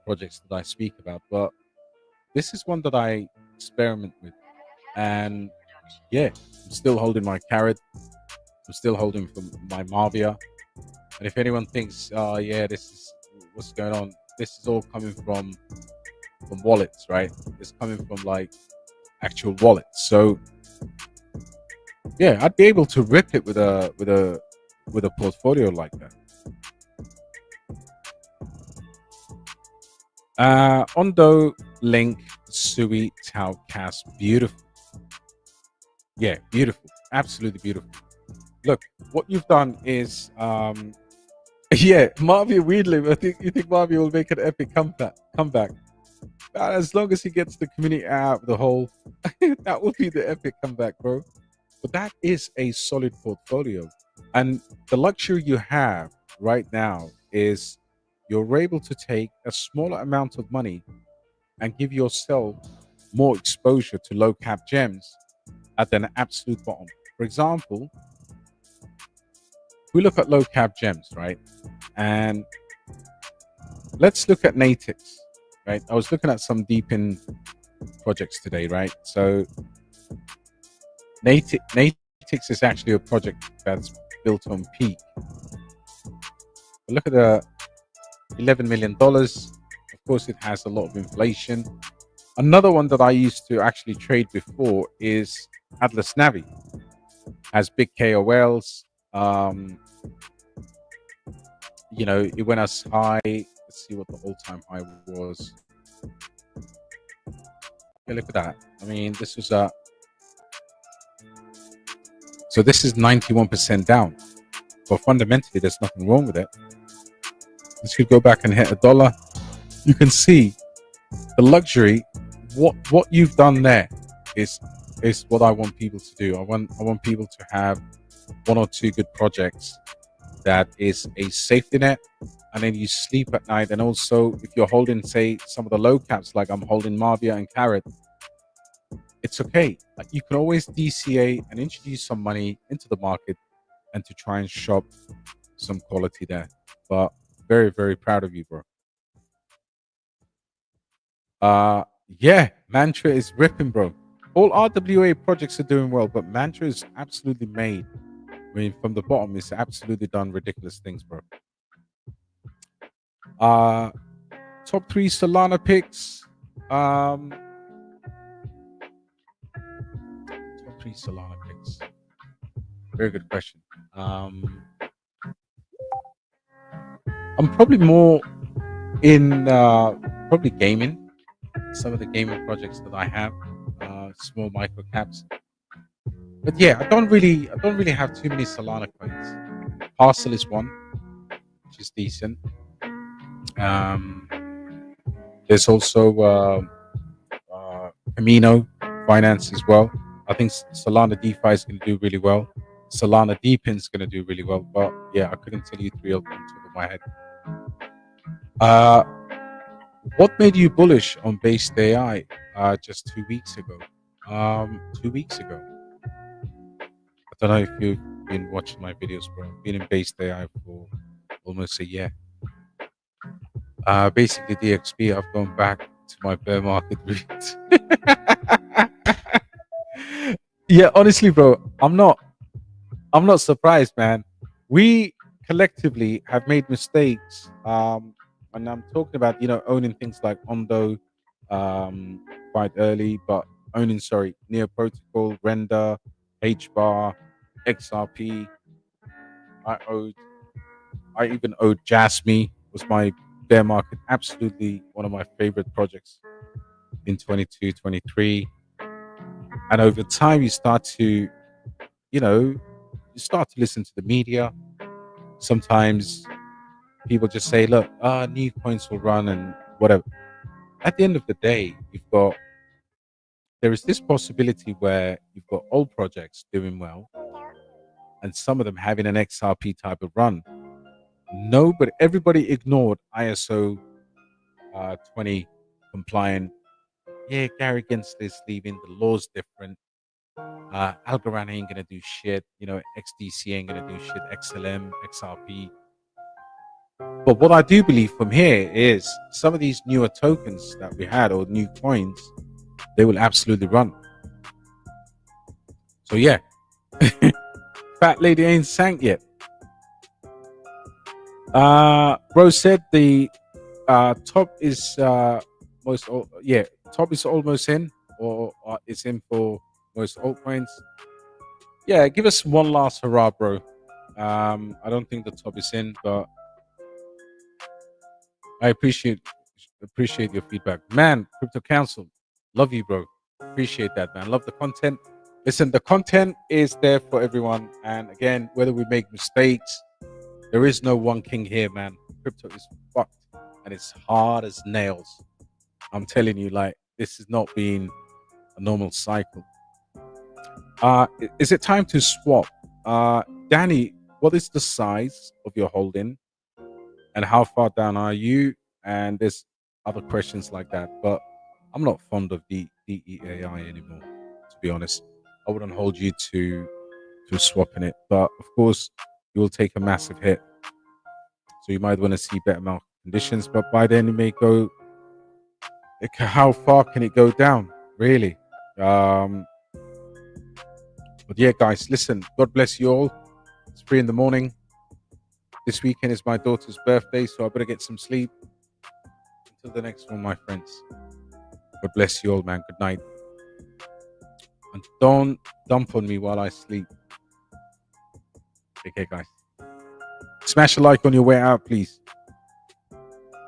projects that I speak about, but this is one that I experiment with, and yeah, I'm still holding my Karrat. I'm still holding from my MAVIA. And if anyone thinks, yeah, this is what's going on, this is all coming from wallets, right? It's coming from like actual wallets. So yeah, I'd be able to rip it with a portfolio like that. Ondo, Link, Sui, Tau, Cas, beautiful. Yeah, beautiful, absolutely beautiful. Look, what you've done is, yeah, MAVIA weirdly, you think MAVIA will make an epic comeback. As long as he gets the community out of the hole, that will be the epic comeback, bro. But that is a solid portfolio. And the luxury you have right now is you're able to take a smaller amount of money and give yourself more exposure to low cap gems at an absolute bottom. For example, we look at low cap gems, right? And let's look at natives, right? I was looking at some deep in projects today, right? So Natix is actually a project that's built on peak. But look at the $11 million. Of course, it has a lot of inflation. Another one that I used to actually trade before is Atlas Navi. Has big KOLs. You know, it went as high. Let's see what the all-time high was. Okay, look at that. I mean, this was a. So this is 91% down. But fundamentally, there's nothing wrong with it. This could go back and hit $1. You can see the luxury. What you've done there is what I want people to do. I want people to have one or two good projects that is a safety net, and then you sleep at night. And also, if you're holding, say, some of the low caps, like I'm holding MAVIA and Karrat, it's okay. Like, you can always DCA and introduce some money into the market and to try and shop some quality there. But very, very proud of you, bro. Yeah, Mantra is ripping, bro. All RWA projects are doing well, but Mantra is absolutely made. I mean, from the bottom, it's absolutely done ridiculous things, bro. Top 3 Solana picks. Top 3 Solana picks. Very good question. I'm probably more in probably gaming. Some of the gaming projects that I have, small micro caps. But yeah, I don't really have too many Solana coins. Parcel is one, which is decent. There's also Camino Finance as well. I think Solana DeFi is going to do really well. Solana Deepin is going to do really well. But yeah, I couldn't tell you 3 of them on top of my head. What made you bullish on BasedAI just 2 weeks ago? 2 weeks ago. I don't know if you've been watching my videos, bro. I've been in BasedAI for almost a year. Basically, DXP, I've gone back to my bear market route. Yeah, honestly, bro, I'm not surprised, man. We collectively have made mistakes. And I'm talking about, owning things like Ondo quite early, but owning, Neo Protocol, Render, HBAR, XRP. I even owed Jasmy, was my bear market, absolutely one of my favorite projects in 22, 23. And over time, you start to, listen to the media. Sometimes people just say, look, new coins will run and whatever. At the end of the day, there is this possibility where you've got old projects doing well and some of them having an XRP type of run. Everybody ignored ISO 20 compliant. Yeah, Gary Gensler's leaving. The law's different. Algorand ain't gonna do shit. XDC ain't gonna do shit. XLM, XRP. But what I do believe from here is some of these newer tokens that we had or new coins, they will absolutely run. So yeah, fat lady ain't sank yet. Rose said the top is top is almost in, or it's in for most altcoins. Yeah, give us one last hurrah, bro. I don't think the top is in, but I appreciate your feedback, man. Crypto Council, love you, bro. Appreciate that, man. Love the content. Listen, the content is there for everyone, and again, whether we make mistakes, there is no one king here, man. Crypto is fucked, and it's hard as nails. I'm telling you, like, this is not being a normal cycle. Is it time to swap? Danny, what is the size of your holding and how far down are you? And there's other questions like that, but I'm not fond of the DEAI anymore, to be honest. I wouldn't hold you to swapping it, but of course, you will take a massive hit. So you might want to see better market conditions, but by then it may go. How far can it go down, really? But yeah, guys, listen. God bless you all. It's 3 in the morning. This weekend is my daughter's birthday, so I better get some sleep. Until the next one, my friends. God bless you all, man. Good night. And don't dump on me while I sleep. Okay, guys. Smash a like on your way out, please.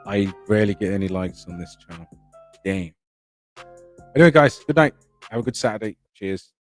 I rarely get any likes on this channel. Damn. Anyway, guys, good night. Have a good Saturday. Cheers.